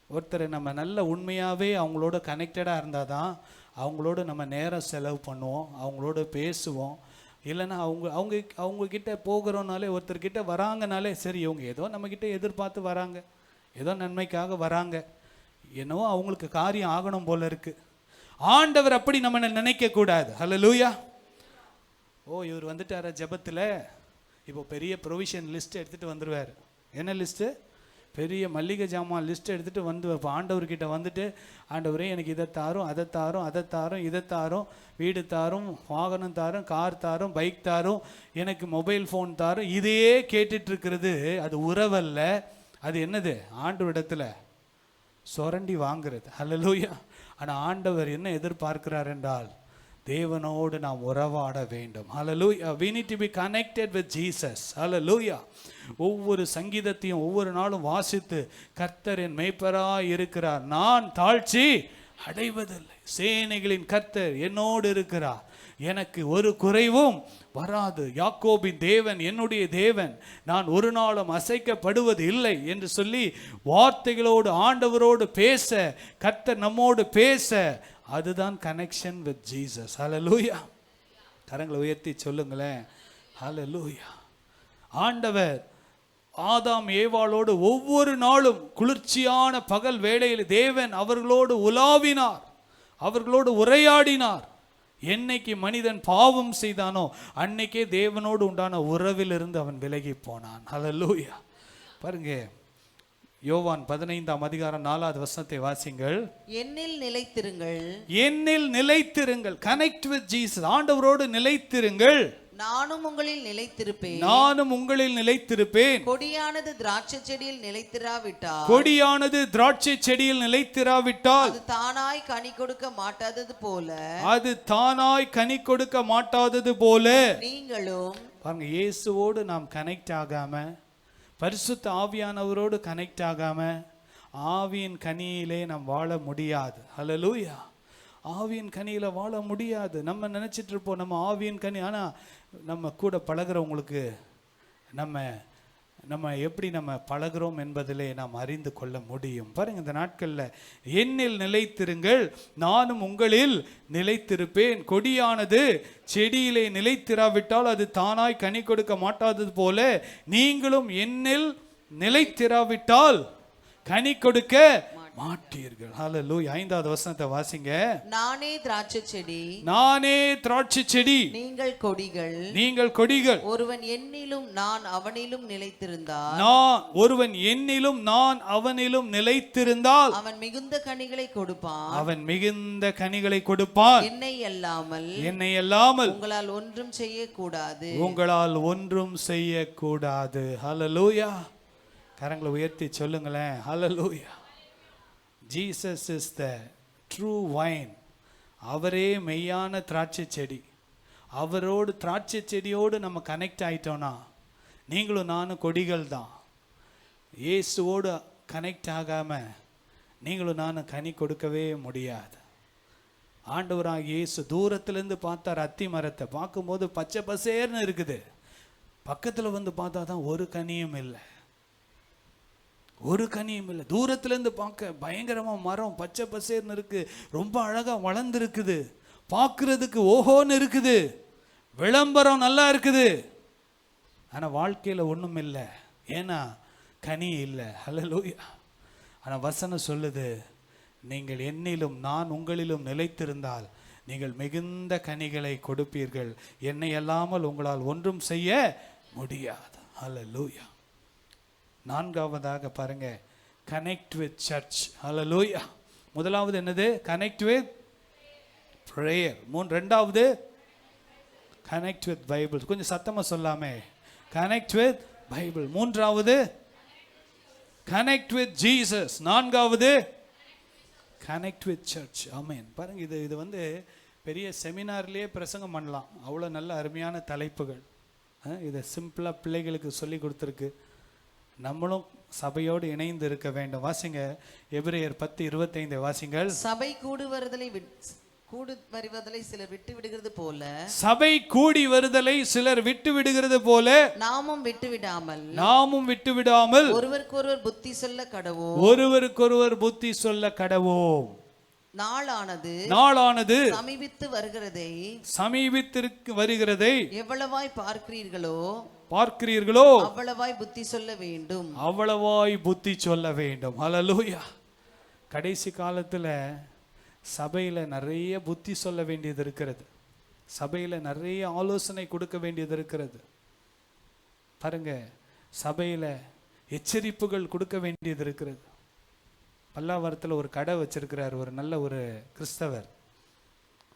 ஒருத்தரை நம்ம நல்ல உண்மையாகவே அவங்களோட கனெக்டடாக இருந்தால் தான் அவங்களோட நம்ம நேரம் செலவு பண்ணுவோம், அவங்களோட பேசுவோம். இல்லைன்னா அவங்க கிட்ட போகிறோனாலே, ஒருத்தர்கிட்ட வராங்கனாலே சரி இவங்க ஏதோ நம்மக்கிட்ட எதிர்பார்த்து வராங்க, ஏதோ நன்மைக்காக வராங்க, என்னவோ அவங்களுக்கு காரியம் ஆகணும் போல இருக்கு. ஆண்டவர் அப்படி நம்ம நினைக்க கூடாது. ஹல்லேலூயா. ஓ, இவர் வந்துட்டார ஜெபத்தில், இப்போ பெரிய ப்ரொவிஷன் லிஸ்ட் எடுத்துகிட்டு வந்துடுவார். என்ன லிஸ்ட்டு? பெரிய மல்லிகை ஜாமான் லிஸ்ட் எடுத்துகிட்டு வந்து இப்போ ஆண்டவர்கிட்ட வந்துட்டு, ஆண்டவரே எனக்கு இதை தாரும், அதை தாரும், அதை தாரும், இதை தாரும், வீடு தாரும், வாகனம் தாரும், கார் தாரும், பைக் தாரும், எனக்கு மொபைல் ஃபோன் தாரும், இதையே கேட்டுட்டு இருக்கிறது அது உறவல்ல. அது என்னது? ஆண்டவரிடத்துல சொரண்டி வாங்குறது. ஹல்லேலூயா. ஆனால் ஆண்டவர் என்ன எதிர்பார்க்கிறார் என்றால், தேவனோடு நாம் உறவாட வேண்டும். ஹல்லேலூயா. we need to be connected with Jesus. ஹல்லேலூயா. ஒவ்வொரு சங்கீதத்தையும் ஒவ்வொரு நாளும் வாசித்து, கர்த்தர் என் மேய்ப்பராய் இருக்கிறார், நான் தாழ்ச்சி அடைவதில்லை, சேனைகளின் கர்த்தர் என்னோடு இருக்கிறார், எனக்கு ஒரு குறைவும் வராது, யாக்கோபின் தேவன் என்னுடைய தேவன், நான் ஒரு நாளும் அசைக்கப்படுவது இல்லை என்று சொல்லி வார்த்தைகளோடு ஆண்டவரோடு பேச, கர்த்தர் நம்மோடு பேச, அதுதான் கனெக்ஷன் வித் ஜீசஸ். ஹல்லேலூயா. கரங்களை உயர்த்தி சொல்லுங்களேன், ஹல்லேலூயா. ஆண்டவர் ஆதாம் ஏவாளோடு ஒவ்வொரு நாளும் குளிர்ச்சியான பகல் வேளையில் தேவன் அவர்களோடு உலாவினார், அவர்களோடு உரையாடினார். என்னைக்கு மனிதன் பாவம் செய்தானோ அன்னைக்கே தேவனோடு உண்டான உறவிலிருந்து அவன் விலகி போனான். ஹல்லேலூயா. பாருங்க, யோவான் 15ஆம் அதிகாரம் 4வது வசனத்தை வாசிங்கள். என்னில் நிலைத்திருங்கள், என்னில் நிலைத்திருங்கள். Connect with Jesus. ஆண்டவரோடு நிலைத்திருங்கள், நானும் உங்களில் நிலைத்திருப்பேன், நானும் உங்களில் நிலைத்திருப்பேன். கொடியானது திராட்சை செடியில் நிலைத்திராவிட்டால், கொடியானது திராட்சை செடியில் நிலைத்திராவிட்டால் அது தானாய் கனி கொடுக்க மாட்டாதது போல, அது தானாய் கனி கொடுக்க மாட்டாதது போல நீங்களும். பாருங்க, இயேசுவோடு நாம் கனெக்ட் ஆகாம, பரிசுத்த ஆவியானவரோடு கனெக்ட் ஆகாம ஆவியின் கனியிலே நாம் வாழ முடியாது. ஹல்லேலூயா. ஆவியின் கனியில வாழ முடியாது. நம்ம நினைச்சிட்டு இருப்போம் நம்ம ஆவியின் கனி, ஆனா நம்ம கூட பழகிறவங்களுக்கு நம்ம எப்படி நம்ம பழகிறோம் என்பதிலே நாம் அறிந்து கொள்ள முடியும். பாருங்க, இந்த நாட்கள்ல என்னில் நிலைத்திருங்கள், நானும் உங்களில் நிலைத்திருப்பேன். கொடியானது செடியிலே நிலைத்திராவிட்டால் அது தானாய் கனி கொடுக்க மாட்டாதது போல நீங்களும் என்னில் நிலைத்திராவிட்டால் கனி கொடுக்க மாட்டீர்கள். ஹல்லேலூயா. 5வது வசனத்தை வாசிங்க. நானே திராட்சை செடி, நானே திராட்சை செடி, நீங்கள் கொடிகள், நீங்கள் கொடிகள். ஒருவன் என்னிலும் நான் அவனிலும் நிலைத்திருந்தால், ஒருவன் என்னிலும் நான் அவனிலும் நிலைத்திருந்தால் அவன் மிகுந்த கனிகளை கொடுப்பான், அவன் மிகுந்த கனிகளை கொடுப்பான். என்னை அல்லாமல் உங்களால் ஒன்றும் செய்யக்கூடாது, உங்களால் ஒன்றும் செய்யக்கூடாது. ஹல்லேலூயா. கரங்களை உயர்த்தி சொல்லுங்களேன், hallelujah. Jesus is the true vine. அவரே மெய்யான திராட்சை செடி. அவரோடு திராட்சை செடியோடு நம்ம கனெக்ட் ஆயிட்டோம்னா, நீங்களும் நானும் கொடிகள் தான். இயேசுவோடு கனெக்ட் ஆகாமல் நீங்களும் நானும் கனி கொடுக்கவே முடியாது. ஆண்டவராக இயேசு தூரத்துலேருந்து பார்த்தார். அத்தி மரத்தை பார்க்கும்போது பச்சை பசேர்னு இருக்குது. பக்கத்தில் வந்து பார்த்தா தான் ஒரு கனியும் இல்லை, ஒரு கனியும் இல்லை. தூரத்துலேருந்து பார்க்க பயங்கரமாக மரம் பச்சை பசேர்னு இருக்குது, ரொம்ப அழகாக வளர்ந்துருக்குது, பார்க்குறதுக்கு ஓஹோன்னு இருக்குது, விளம்பரம் நல்லா இருக்குது. ஆனால் வாழ்க்கையில் ஒன்றும் இல்லை, ஏன்னா கனி இல்லை. ஹல்லேலூயா. ஆனால் வசனம் சொல்லுது, நீங்கள் என்னிலும் நான் உங்களிலும் நிலைத்திருந்தால் நீங்கள் மிகுந்த கனிகளை கொடுப்பீர்கள், என்னை அல்லாமல் உங்களால் ஒன்றும் செய்ய முடியாது. ஹல்லேலூயா. நான்காவதாக பாருங்க, கனெக்ட் வித் சர்ச். ஹல்லேலூயா. முதலாவது என்னது? Connect with prayer. ரெண்டாவது கனெக்ட் வித் பைபிள். கொஞ்சம் சத்தமா சொல்லாமே, கனெக்ட் வித் பைபிள். மூன்றாவது கனெக்ட் வித் ஜீசஸ். நான்காவது கனெக்ட் வித் சர்ச். ஆமென். பாருங்க, இது வந்து பெரிய செமினார்லேயே பிரசங்கம் பண்ணலாம், அவ்வளோ நல்ல அருமையான தலைப்புகள். இதை சிம்பிளாக பிள்ளைகளுக்கு சொல்லி கொடுத்துருக்கு. நம்மளும் சபையோடு இணைந்து இருக்க வேண்டும். வாசிங்க, எபிரேயர் 10:25 வாசிங்கள். சபை கூடி வருவதலை சிலர் விட்டு விடுகிறது போல, சபை கூடி வருதலை சிலர் விட்டு விடுகிறது போல நாமும் விட்டு விடாமல் ஒருவருக்கொருவர் புத்தி சொல்ல கடவோம். நாளானது சமீபித்து வருகிறதை எவ்வளவாய் பார்க்கிறீர்களோ அவ்வளவாய் புத்தி சொல்ல வேண்டும். ஹல்லேலூயா. கடைசி காலத்துல சபையில நிறைய புத்தி சொல்ல வேண்டியது இருக்கிறது. சபையில நிறைய ஆலோசனை கொடுக்க வேண்டியது இருக்கிறது. பாருங்க, சபையில எச்சரிப்புகள் கொடுக்க வேண்டியது இருக்கிறது. பல்லாவரத்தில் ஒரு கடை வச்சிருக்கிறார் ஒரு நல்ல ஒரு கிறிஸ்தவர்.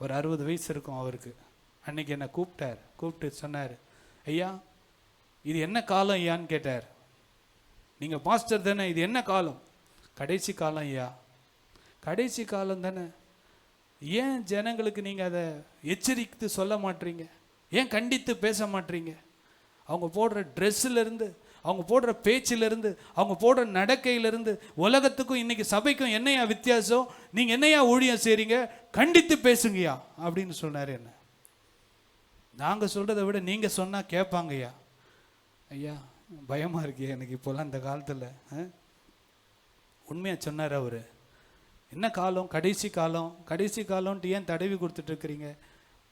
ஒரு 60 வயசு இருக்கும் அவருக்கு. அன்னைக்கு என்னை கூப்பிட்டு சொன்னார், ஐயா இது என்ன காலம் ஐயான்னு கேட்டார். நீங்கள் பாஸ்டர் தானே, இது என்ன காலம்? கடைசி காலம் ஐயா. கடைசி காலம் தானே, ஏன் ஜனங்களுக்கு நீங்கள் அதை எச்சரித்து சொல்ல மாட்டீங்க? ஏன் கண்டித்து பேச மாட்டீங்க? அவங்க போடுற ட்ரெஸ்ஸிலேருந்து, அவங்க போடுற பேச்சிலிருந்து, அவங்க போடுற நடக்கையிலிருந்து உலகத்துக்கும் இன்னைக்கு சபைக்கும் என்னையா வித்தியாசம்? நீங்கள் என்னையா ஊழியம் செய்கிறீங்க? கண்டித்து பேசுங்கய்யா அப்படின்னு சொன்னார். என்ன நாங்கள் சொல்கிறத விட நீங்கள் சொன்னால் கேட்பாங்கய்யா. ஐயா பயமாக இருக்கியா எனக்கு இப்போல்லாம் இந்த காலத்தில். உண்மையாக சொன்னார் அவர். என்ன காலம்? கடைசி காலம்ன்ட்டு ஏன் தடவி கொடுத்துட்ருக்கிறீங்க?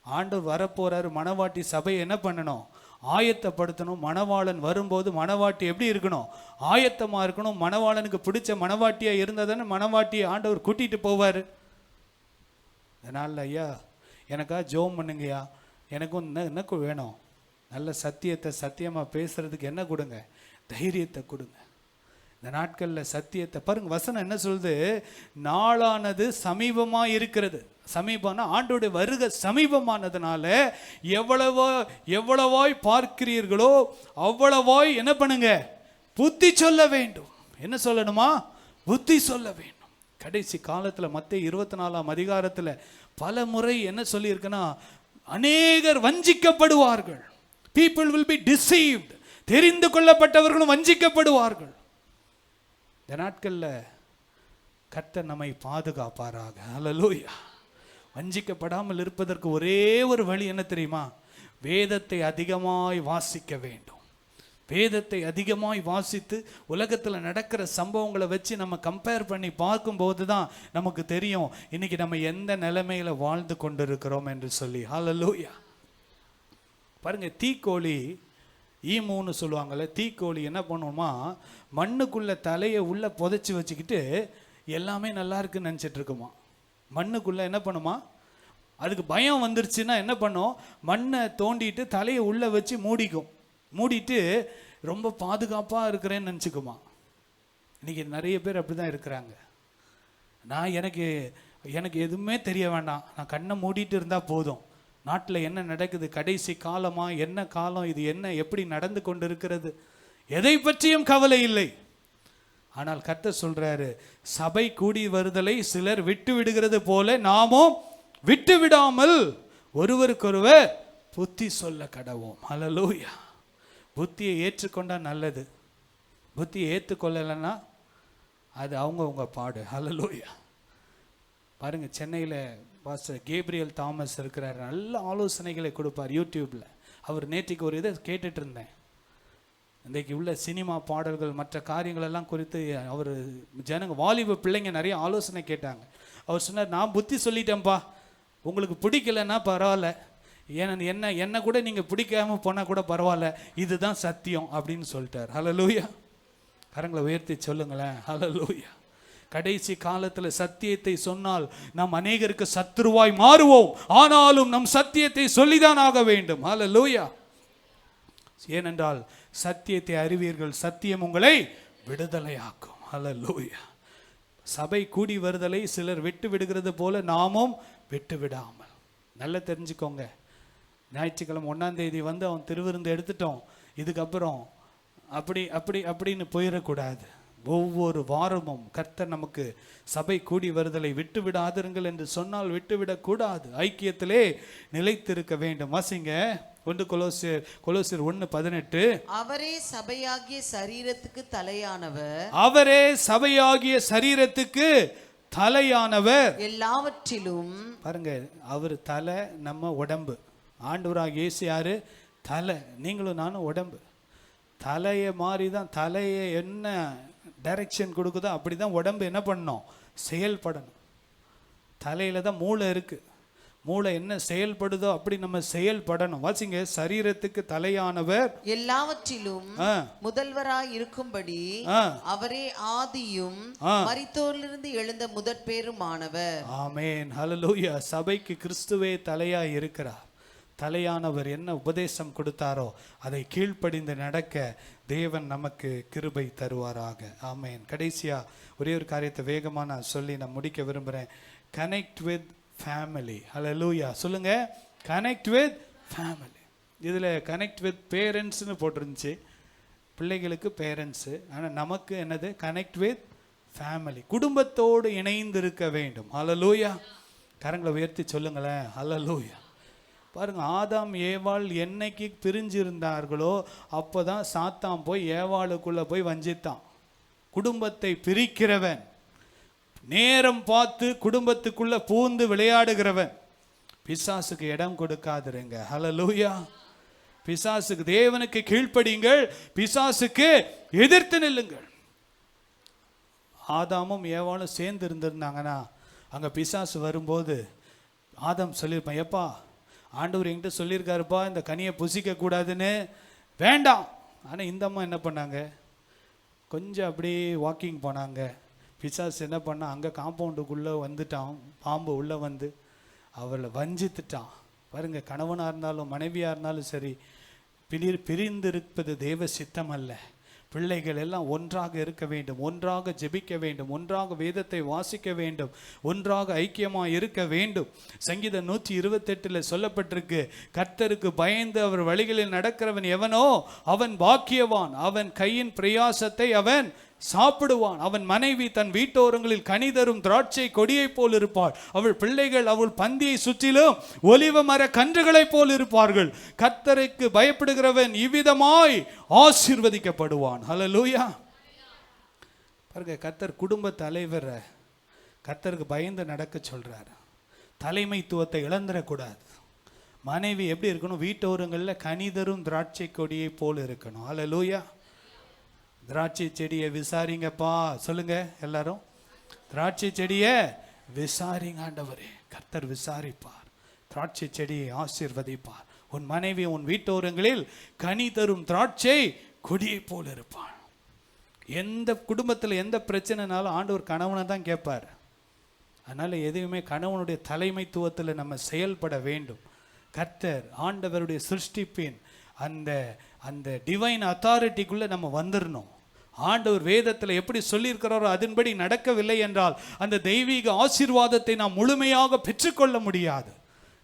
ஆண்டவர் வரப்போகிறாரு. மணவாட்டி சபையை என்ன பண்ணணும்? ஆயத்தப்படுத்தணும். மணவாளன் வரும்போது மணவாட்டி எப்படி இருக்கணும்? ஆயத்தமாக இருக்கணும். மணவாளனுக்கு பிடிச்ச மணவாட்டியாக இருந்தால் தானே மணவாட்டியை ஆண்டவர் கூட்டிகிட்டு போவார். அதனால் ஐயா எனக்காக ஜெபம் பண்ணுங்கய்யா. எனக்கும் என்ன வேணும்? நல்ல சத்தியமாக பேசுகிறதுக்கு என்ன கொடுங்க? தைரியத்தை கொடுங்க. இந்த நாட்களில் சத்தியத்தை பாருங்க. வசனம் என்ன சொல்லுது? நாளானது சமீபமாக இருக்கிறது. சமீபம்னா ஆண்டோடைய வருகை சமீபமானதுனால எவ்வளவாய் பார்க்கிறீர்களோ அவ்வளவாய் என்ன பண்ணுங்க? புத்தி சொல்ல வேண்டும். என்ன சொல்லணுமா? புத்தி சொல்ல வேண்டும். கடைசி காலத்தில் மத்தேயு 24ஆம் அதிகாரத்தில் பல முறை என்ன சொல்லியிருக்குன்னா, அநேகர் வஞ்சிக்கப்படுவார்கள். People will be deceived. தெரிந்து கொள்ளப்பட்டவர்களும் வஞ்சிக்கப்படுவார்கள். இந்த நாட்களில் கர்த்தர் நம்மை பாதுகாப்பாராக. ஹல்லேலூயா. வஞ்சிக்கப்படாமல் இருப்பதற்கு ஒரே ஒரு வழி என்ன தெரியுமா? வேதத்தை அதிகமாய் வாசிக்க வேண்டும். வேதத்தை அதிகமாய் வாசித்து உலகத்தில் நடக்கிற சம்பவங்களை வச்சு நம்ம கம்பேர் பண்ணி பார்க்கும்போது தான் நமக்கு தெரியும் இன்னைக்கு நம்ம எந்த நிலைமையில வாழ்ந்து கொண்டிருக்கிறோம் என்று சொல்லி. ஹல்லேலூயா. பாருங்க, தீக்கோழி ஈமூன்னு சொல்லுவாங்கள்ல, தீக்கோழி என்ன பண்ணுவோமா, மண்ணுக்குள்ளே தலையை உள்ளே புதைச்சி வச்சுக்கிட்டு எல்லாமே நல்லா இருக்குன்னு நினச்சிட்டு இருக்குமா. மண்ணுக்குள்ளே என்ன பண்ணுமா, அதுக்கு பயம் வந்துருச்சுன்னா என்ன பண்ணும், மண்ணை தோண்டிட்டு தலையை உள்ளே வச்சு மூடிட்டு ரொம்ப பாதுகாப்பாக இருக்கிறேன்னு நினச்சிக்குமா. இன்றைக்கி நிறைய பேர் அப்படி தான் இருக்கிறாங்க. எனக்கு எதுவுமே தெரிய வேண்டாம், நான் கண்ணை மூடிட்டு இருந்தால் போதும். நாட்டில் என்ன நடக்குது, கடைசி காலமா, என்ன காலம் இது, என்ன எப்படி நடந்து கொண்டு இருக்கிறது, எதை பற்றியும் கவலை இல்லை. ஆனால் கர்த்தர் சொல்றாரு, சபை கூடி வருதலை சிலர் விட்டு விடுகிறது போல நாமும் விட்டு விடாமல் ஒருவருக்கொருவர் புத்தி சொல்ல கடவோம். ஹல்லேலூயா. புத்தியை ஏற்றுக்கொண்டா நல்லது, புத்தியை ஏற்றுக்கொள்ளலைன்னா அது அவங்கவுங்க பாடு. ஹல்லேலூயா. பாருங்க, சென்னையில் பாஸ்டர் கேப்ரியல் தாமஸ் இருக்கிறார், நல்ல ஆலோசனைகளை கொடுப்பார் யூடியூப்ல. அவர் நேற்றுக்கு ஒரு இதை கேட்டுட்டு இருந்தேன், இன்றைக்கு உள்ள சினிமா பாடல்கள் மற்ற காரியங்கள் எல்லாம் குறித்து அவர் ஜனங்க வாலிப பிள்ளைங்க நிறைய ஆலோசனை கேட்டாங்க. அவர் சொன்னார், நான் புத்தி சொல்லிட்டேன்ப்பா, உங்களுக்கு பிடிக்கலன்னா பரவாயில்ல, என்ன கூட நீங்கள் பிடிக்காம போனால் கூட பரவாயில்ல, இதுதான் சத்தியம் அப்படின்னு சொல்லிட்டார். ஹல்லேலூயா. கரங்களை உயர்த்தி சொல்லுங்களேன். ஹல்லேலூயா. கடைசி காலத்தில் சத்தியத்தை சொன்னால் நாம் அநேகருக்கு சத்துருவாய் மாறுவோம், ஆனாலும் நம் சத்தியத்தை சொல்லிதான் ஆக வேண்டும். ஹல்லேலூயா. ஏனென்றால் சத்தியத்தை அறிவீர்கள், சத்தியம் உங்களை விடுதலையாக்கும். ஹல்லேலூயா. சபை கூடி வருதலை சிலர் விட்டு விடுகிறது போல நாமும் விட்டு விடாமல். நல்லா தெரிஞ்சுக்கோங்க, ஞாயிற்றுக்கிழமை 1ஆம் தேதி வந்து அவன் திருவிருந்து எடுத்துட்டோம், இதுக்கப்புறம் அப்படின்னு போயிடக்கூடாது. ஒவ்வொரு வாரமும் கர்த்தர் நமக்கு சபை கூடி வருதலை விட்டு விடாதிருங்கள் என்று சொன்னால் விட்டுவிடக்கூடாது, ஐக்கியத்திலே நிலைத்திருக்க வேண்டும். வாசிங்க 1 கொலோசியர் 1:18. அவரே சபையாகிய சரீரத்துக்கு தலையானவர், அவரே சபையாகிய சரீரத்துக்கு தலையானவர், எல்லாவற்றிலும். பாருங்க, அவர் தலை, நம்ம உடம்பு. ஆண்டவராகிய இயேசு யாரு? தலை. நீங்களும் நானும் உடம்பு. தலையை மாதிரி தான், தலையை என்ன டைரக்ஷன் கொடுக்குதோ அப்படி தான் உடம்பு என்ன பண்ணணும்? செயல்படணும். தலையில் தான் மூளை இருக்குது, மூளை என்ன செயல்படுதோ அப்படி நம்ம செயல்படணும். வாசிங்க, சரீரத்துக்கு தலையானவர், எல்லாவற்றிலும் முதல்வராய் இருக்கும்படி அவரே ஆதியும் மரித்தோரிலிருந்து எழுந்த முதற்பேருமானவர். ஆமென். ஹல்லேலூயா. சபைக்கு கிறிஸ்துவே தலையாய் இருக்கிறார். தலையானவர் என்ன உபதேசம் கொடுத்தாரோ அதை கீழ்ப்படிந்து நடக்க தேவன் நமக்கு கிருபை தருவாராக. ஆமென். கடைசியா ஒரே ஒரு காரியத்தை வேகமாக நான் சொல்லி நான் முடிக்க விரும்புகிறேன். Connect with family. ஹல்லேலூயா. சொல்லுங்க, கனெக்ட் வித் ஃபேமிலி. இதில் கனெக்ட் வித் பேரண்ட்ஸ்னு போட்டிருந்துச்சு, பிள்ளைகளுக்கு பேரண்ட்ஸு. ஆனால் நமக்கு என்னது? Connect with family. குடும்பத்தோடு இணைந்து இருக்க வேண்டும். ஹல்லேலூயா. கரங்களை உயர்த்தி சொல்லுங்களேன். ஹல்லேலூயா. பாருங்க, ஆதாம் ஏவாள் என்னைக்கு பிரிஞ்சிருந்தார்களோ அப்போதான் சாத்தான் போய் ஏவாளுக்குள்ள போய் வஞ்சித்தான். குடும்பத்தை பிரிக்கிறவன், நேரம் பார்த்து குடும்பத்துக்குள்ள பூந்து விளையாடுகிறவன். பிசாசுக்கு இடம் கொடுக்காதிருங்க. ஹல்லேலூயா. பிசாசுக்கு, தேவனுக்கு கீழ்ப்படியுங்கள், பிசாசுக்கு எதிர்த்து நில்லுங்கள். ஆதாமும் ஏவாளும் சேர்ந்து இருந்திருந்தாங்கன்னா அங்க பிசாசு வரும்போது ஆதாம் சொல்லியிருப்பான், எப்பா ஆண்டவர் என்கிட்ட சொல்லியிருக்காருப்பா இந்த கனியை புசிக்க கூடாதுன்னு. வேண்டாம். ஆனால் இந்த அம்மா என்ன பண்ணாங்க? கொஞ்சம் அப்படியே வாக்கிங் போனாங்க. பிசாசு என்ன பண்ணா, அங்கே காம்பவுண்டுக்குள்ளே வந்துட்டான். பாம்பு உள்ளே வந்து அவளை வஞ்சித்துட்டான். பாருங்க, கணவனாக இருந்தாலும் மனைவியாக இருந்தாலும் சரி, பிரிந்திருப்பது தேவ சித்தம் அல்ல. பிள்ளைகள் எல்லாம் ஒன்றாக இருக்க வேண்டும், ஒன்றாக ஜெபிக்க வேண்டும், ஒன்றாக வேதத்தை வாசிக்க வேண்டும், ஒன்றாக ஐக்கியமாக இருக்க வேண்டும். சங்கீதம் 128 சொல்லப்பட்டிருக்கு, கர்த்தருக்கு பயந்து அவர் வழிகளில் நடக்கிறவன் எவனோ அவன் பாக்கியவான், அவன் கையின் பிரயாசத்தை அவன் சாப்பிடுவான். அவன் மனைவி தன் வீட்டோரங்களில் கனி தரும் திராட்சை கொடியை போல் இருப்பாள், அவள் பிள்ளைகள் அவள் பந்தியை சுற்றிலும் ஒலிவ மர கன்றுகளை போல் இருப்பார்கள். கர்த்தருக்கு பயப்படுகிறவன் இவ்விதமாய் ஆசீர்வதிக்கப்படுவான். ஹல்லேலூயா. பாருங்க, கர்த்தர் குடும்ப தலைவர், கர்த்தருக்கு பயந்து நடக்க சொல்றாரு. தலைமைத்துவத்தை இழந்துடக்கூடாது. மனைவி எப்படி இருக்கணும்? வீட்டோரங்களில் கனி தரும் திராட்சை கொடியை போல் இருக்கணும். ஹல்லேலூயா. திராட்சை செடியை விசாரிங்கப்பா. சொல்லுங்க எல்லாரும், திராட்சை செடியை விசாரிங்க ஆண்டவரே. கர்த்தர் விசாரிப்பார், திராட்சை செடியை ஆசீர்வதிப்பார். உன் மனைவி உன் வீட்டோரங்களில் கனி தரும் திராட்சை கொடியை போல் இருப்பான். எந்த குடும்பத்தில் எந்த பிரச்சனைனாலும் ஆண்டவர் கணவனை தான் கேட்பார். அதனால எதுவுமே கணவனுடைய தலைமைத்துவத்தில் நம்ம செயல்பட வேண்டும். கர்த்தர் ஆண்டவருடைய சிருஷ்டிப்பின் அந்த டிவைன் அத்தாரிட்டிக்குள்ளே நம்ம வந்துடணும். ஆண்டவர் வேதத்தில் எப்படி சொல்லியிருக்கிறாரோ அதன்படி நடக்கவில்லை என்றால் அந்த தெய்வீக ஆசீர்வாதத்தை நாம் முழுமையாக பெற்றுக்கொள்ள முடியாது.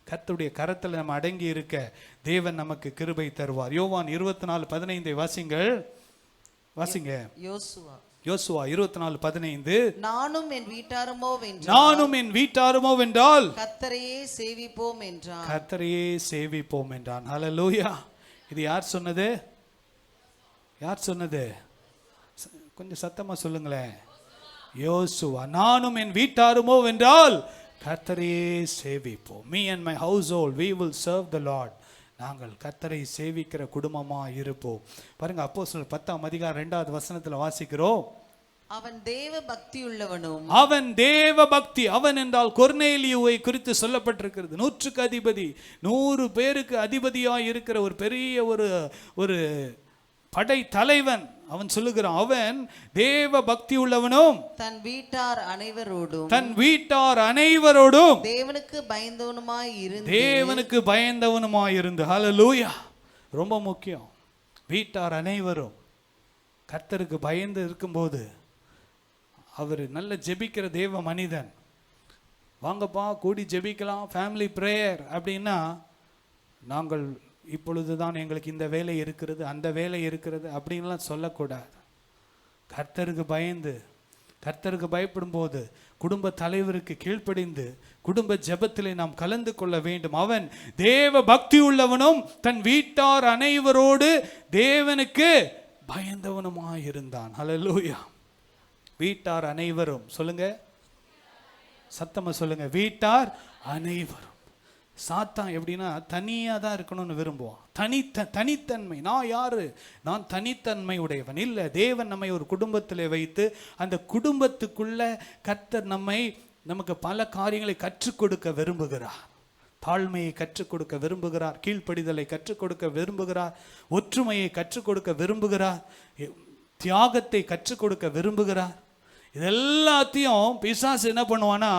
கர்த்தருடைய கரத்தில் நம்ம அடங்கி இருக்க தேவன் நமக்கு கிருபை தருவார். யோவான் 24:15 வாசிங்கள். வாசிங்க. யோசுவா 24:15. நானும் என் வீட்டாருமோ வென்றால் நானும் என் வீட்டாருமோ வென்றால் கர்த்தரையே சேவிப்போம் என்றான். கர்த்தரையே சேவிப்போம் என்றான். ஹல்லேலூயா. இது யார் சொன்னது? யார் சொன்னது? கொஞ்சம் சத்தமா சொல்லுங்களேன். யோசுவா. நானும் என் வீட்டாருமோ வென்றால் கர்த்தரையே சேவிப்போம். Me and my household we will serve the Lord. நாங்கள் கர்த்தரை சேவிக்கிற குடும்பமா இருப்போம். பாருங்க, அப்போஸ்தலர் 10:2 வாசிக்கிறோம். அவன் தேவ பக்தி உள்ளவனும். அவன் தேவ பக்தி. அவன் என்றால் கொர்நேலியுவை குறித்து சொல்லப்பட்டிருக்கிறது. 100க்கு அதிபதி, 100 பேருக்கு அதிபதியாய் இருக்கிற ஒரு பெரிய ஒரு படை தலைவன். அவன் சொல்லுகிறான், அவன் தேவ பக்தி உள்ளவனும் தன் வீட்டார் அனைவரோடும் தேவனுக்கு பயந்தவனுமாய் இருந்து. ஹல்லேலூயா. ரொம்ப முக்கியம். வீட்டார் அனைவரும் கர்த்தருக்கு பயந்து இருக்கும்போது அவர் நல்ல ஜெபிக்கிற தேவ மனிதன். வாங்கப்பா கூடி ஜெபிக்கலாம், ஃபேமிலி பிரேயர் அப்படின்னா, நாங்கள் இப்பொழுதுதான் எங்களுக்கு இந்த வேலை இருக்கிறது, அந்த வேலை இருக்கிறது அப்படின்லாம் சொல்லக்கூடாது. கர்த்தருக்கு பயந்து, கர்த்தருக்கு பயப்படும் போது குடும்ப தலைவருக்கு கீழ்ப்படிந்து குடும்ப ஜெபத்திலே நாம் கலந்து கொள்ள வேண்டும். அவன் தேவ பக்தி உள்ளவனும் தன் வீட்டார் அனைவரோடு தேவனுக்கு பயந்தவனுமாய் இருந்தான். ஹல்லேலூயா. வீட்டார் அனைவரும் சொல்லுங்க, சத்தமா சொல்லுங்க. வீட்டார் அனைவரும். சாத்தான் எப்படின்னா தனியாக தான் இருக்கணும்னு விரும்புவான். தனித்தன்மை. நான் யாரு? நான் தனித்தன்மை உடையவன் இல்லை. தேவன் நம்மை ஒரு குடும்பத்தில் வைத்து அந்த குடும்பத்துக்குள்ள கர்த்தர் நமக்கு பல காரியங்களை கற்றுக் கொடுக்க விரும்புகிறார். தாழ்மையை கற்றுக் கொடுக்க விரும்புகிறார், கீழ்ப்படிதலை கற்றுக் கொடுக்க விரும்புகிறார், ஒற்றுமையை கற்றுக் கொடுக்க விரும்புகிறார், தியாகத்தை கற்றுக் கொடுக்க விரும்புகிறார். இதெல்லாத்தையும் பிசாசு என்ன பண்ணுவானா,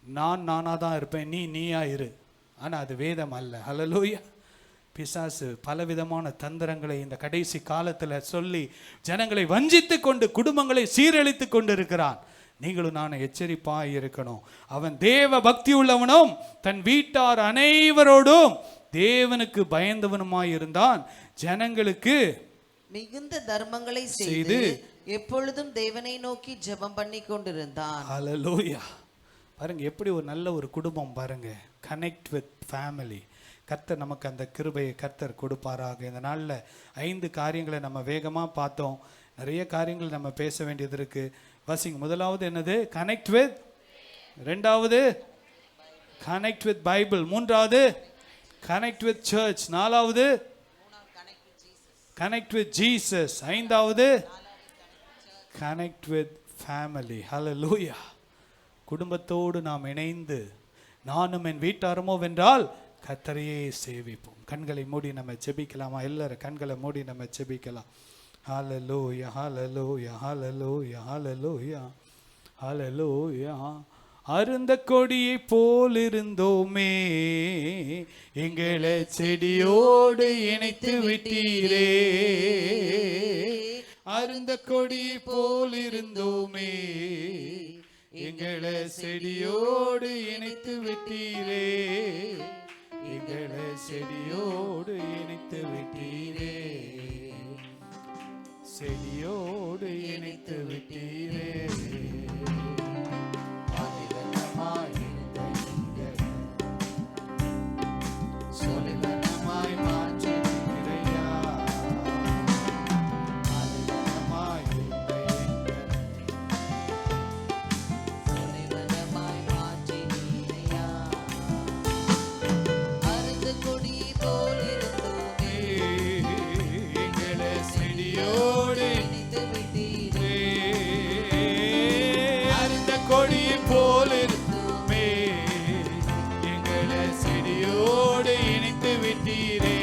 நானாக தான் இருப்பேன், நீயா இரு. ஆனால் அது வேதம் அல்ல. ஹல்லேலூயா. பிசாசு பலவிதமான தந்திரங்களை இந்த கடைசி காலத்தில் சொல்லி ஜனங்களை வஞ்சித்து கொண்டு குடும்பங்களை சீரழித்து கொண்டு இருக்கிறான். நீங்களும் நான் எச்சரிப்பாய் இருக்கணும். அவன் தேவ பக்தி உள்ளவனும் தன் வீட்டார் அனைவரோடும் தேவனுக்கு பயந்தவனுமாய் இருந்தான். ஜனங்களுக்கு மிகுந்த தர்மங்களை செய்து எப்பொழுதும் தேவனை நோக்கி ஜெபம் பண்ணி கொண்டிருந்தான். ஹல்லேலூயா. பாருங்க எப்படி ஒரு நல்ல ஒரு குடும்பம். பாருங்க, கனெக்ட் வித் ஃபேமிலி. கர்த்தர் நமக்கு அந்த கிருபையை கர்த்தர் கொடுப்பாராக. இந்த நாளில் 5 காரியங்களை நம்ம வேகமாக பார்த்தோம். நிறைய காரியங்கள் நம்ம பேச வேண்டியது இருக்கு. வாசிங்க. முதலாவது என்னது? Connect with. ரெண்டாவது கனெக்ட் வித் பைபிள். மூன்றாவது கனெக்ட் வித் சர்ச். நாலாவது கனெக்ட் வித் ஜீசஸ். ஐந்தாவது கனெக்ட் வித் ஃபேமிலி. ஹல்லேலூயா. குடும்பத்தோடு நாம் இணைந்து நானும் என் வீட்டாருமோ வென்றால் கர்த்தரையே சேவிப்போம். கண்களை மூடி நம்ம ஜெபிக்கலாமா? எல்லாரும் கண்களை மூடி நம்ம ஜெபிக்கலாம். ஹல்லேலூயா, ஹல்லேலூயா, ஹல்லேலூயா, ஹல்லேலூயா, ஹல்லேலூயா. அருந்த கொடியை போல் இருந்தோமே, எங்களை செடியோடு இணைத்து விட்டீரே. அருந்த கொடியை போல் இருந்தோமே, எங்களை செடியோடு இணைத்து விட்டீரே. எங்களை செடியோடு இணைத்து விட்டீரே. செடியோடு இணைத்து விட்டீரே. சொலிவனமாய் மாற்றினீரையா. கொடி போல் இருந்தோமே, எங்களை செடியோடு இணைத்து விட்டீரே.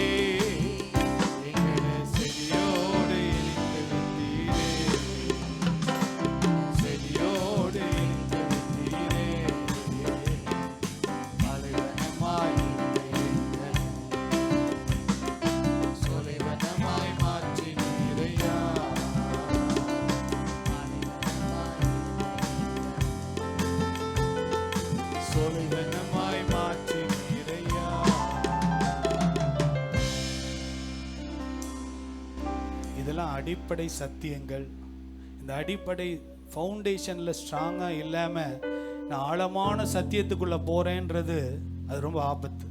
எங்களை செடியோடு இணைத்து விட்டீரே. செடியோடு இணைத்து விட்டீரே. மலைவனமாய் சொலைவனமாய் மாற்றினீரையா. சொலைவனமாய் மாற்றினீரையா. இதெல்லாம் அடிப்படை சத்தியங்கள். இந்த அடிப்படை ஃபவுண்டேஷனில் ஸ்ட்ராங்காக இல்லாமல் நான் ஆழமான சத்தியத்துக்குள்ளே போகிறேன்றது அது ரொம்ப ஆபத்து.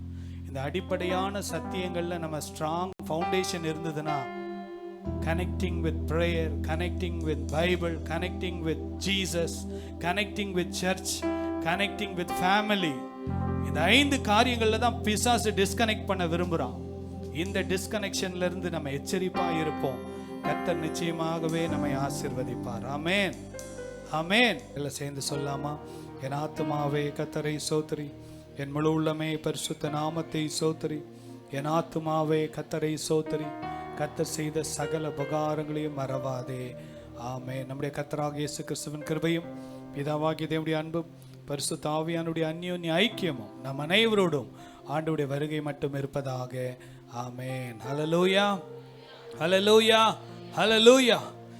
இந்த அடிப்படையான சத்தியங்களில் நம்ம ஸ்ட்ராங் ஃபவுண்டேஷன் இருந்ததுன்னா, connecting with prayer, connecting with Bible, connecting with Jesus, connecting with church, connecting with family, இந்த 5 காரியங்களில் தான் பிசாசு டிஸ்கனெக்ட் பண்ண விரும்புகிறான். இந்த டிஸ்கனெக்ஷன்ல இருந்து நம்ம எச்சரிப்பா இருப்போம். கர்த்தர் நிச்சயமாகவே நம்மை ஆசீர்வதிப்பார். ஆமென், ஆமென். எல்லாம் சேர்ந்து சொல்லாமா? என் ஆத்துமாவே கர்த்தரை சோத்திரி, என் முழு உள்ளமே பரிசுத்த நாமத்தை சோத்திரி. என் ஆத்துமாவே கர்த்தரை சோத்திரி, கர்த்தர் செய்த சகல உபகாரங்களையும் மறவாதே. ஆமென். நம்முடைய கர்த்தராகிய இயேசு கிறிஸ்துவின் கிருபையும் பிதாவாகிய தேவனுடைய அன்பும் பரிசுத்த ஆவியானுடைய அந்யோன்ய ஐக்கியமும் நம் அனைவரோடும் ஆண்டவருடைய வருகை மட்டும் இருப்பதாக. ஆமென். ஹல்லேலூயா, ஹல்லேலூயா, ஹல்லேலூயா.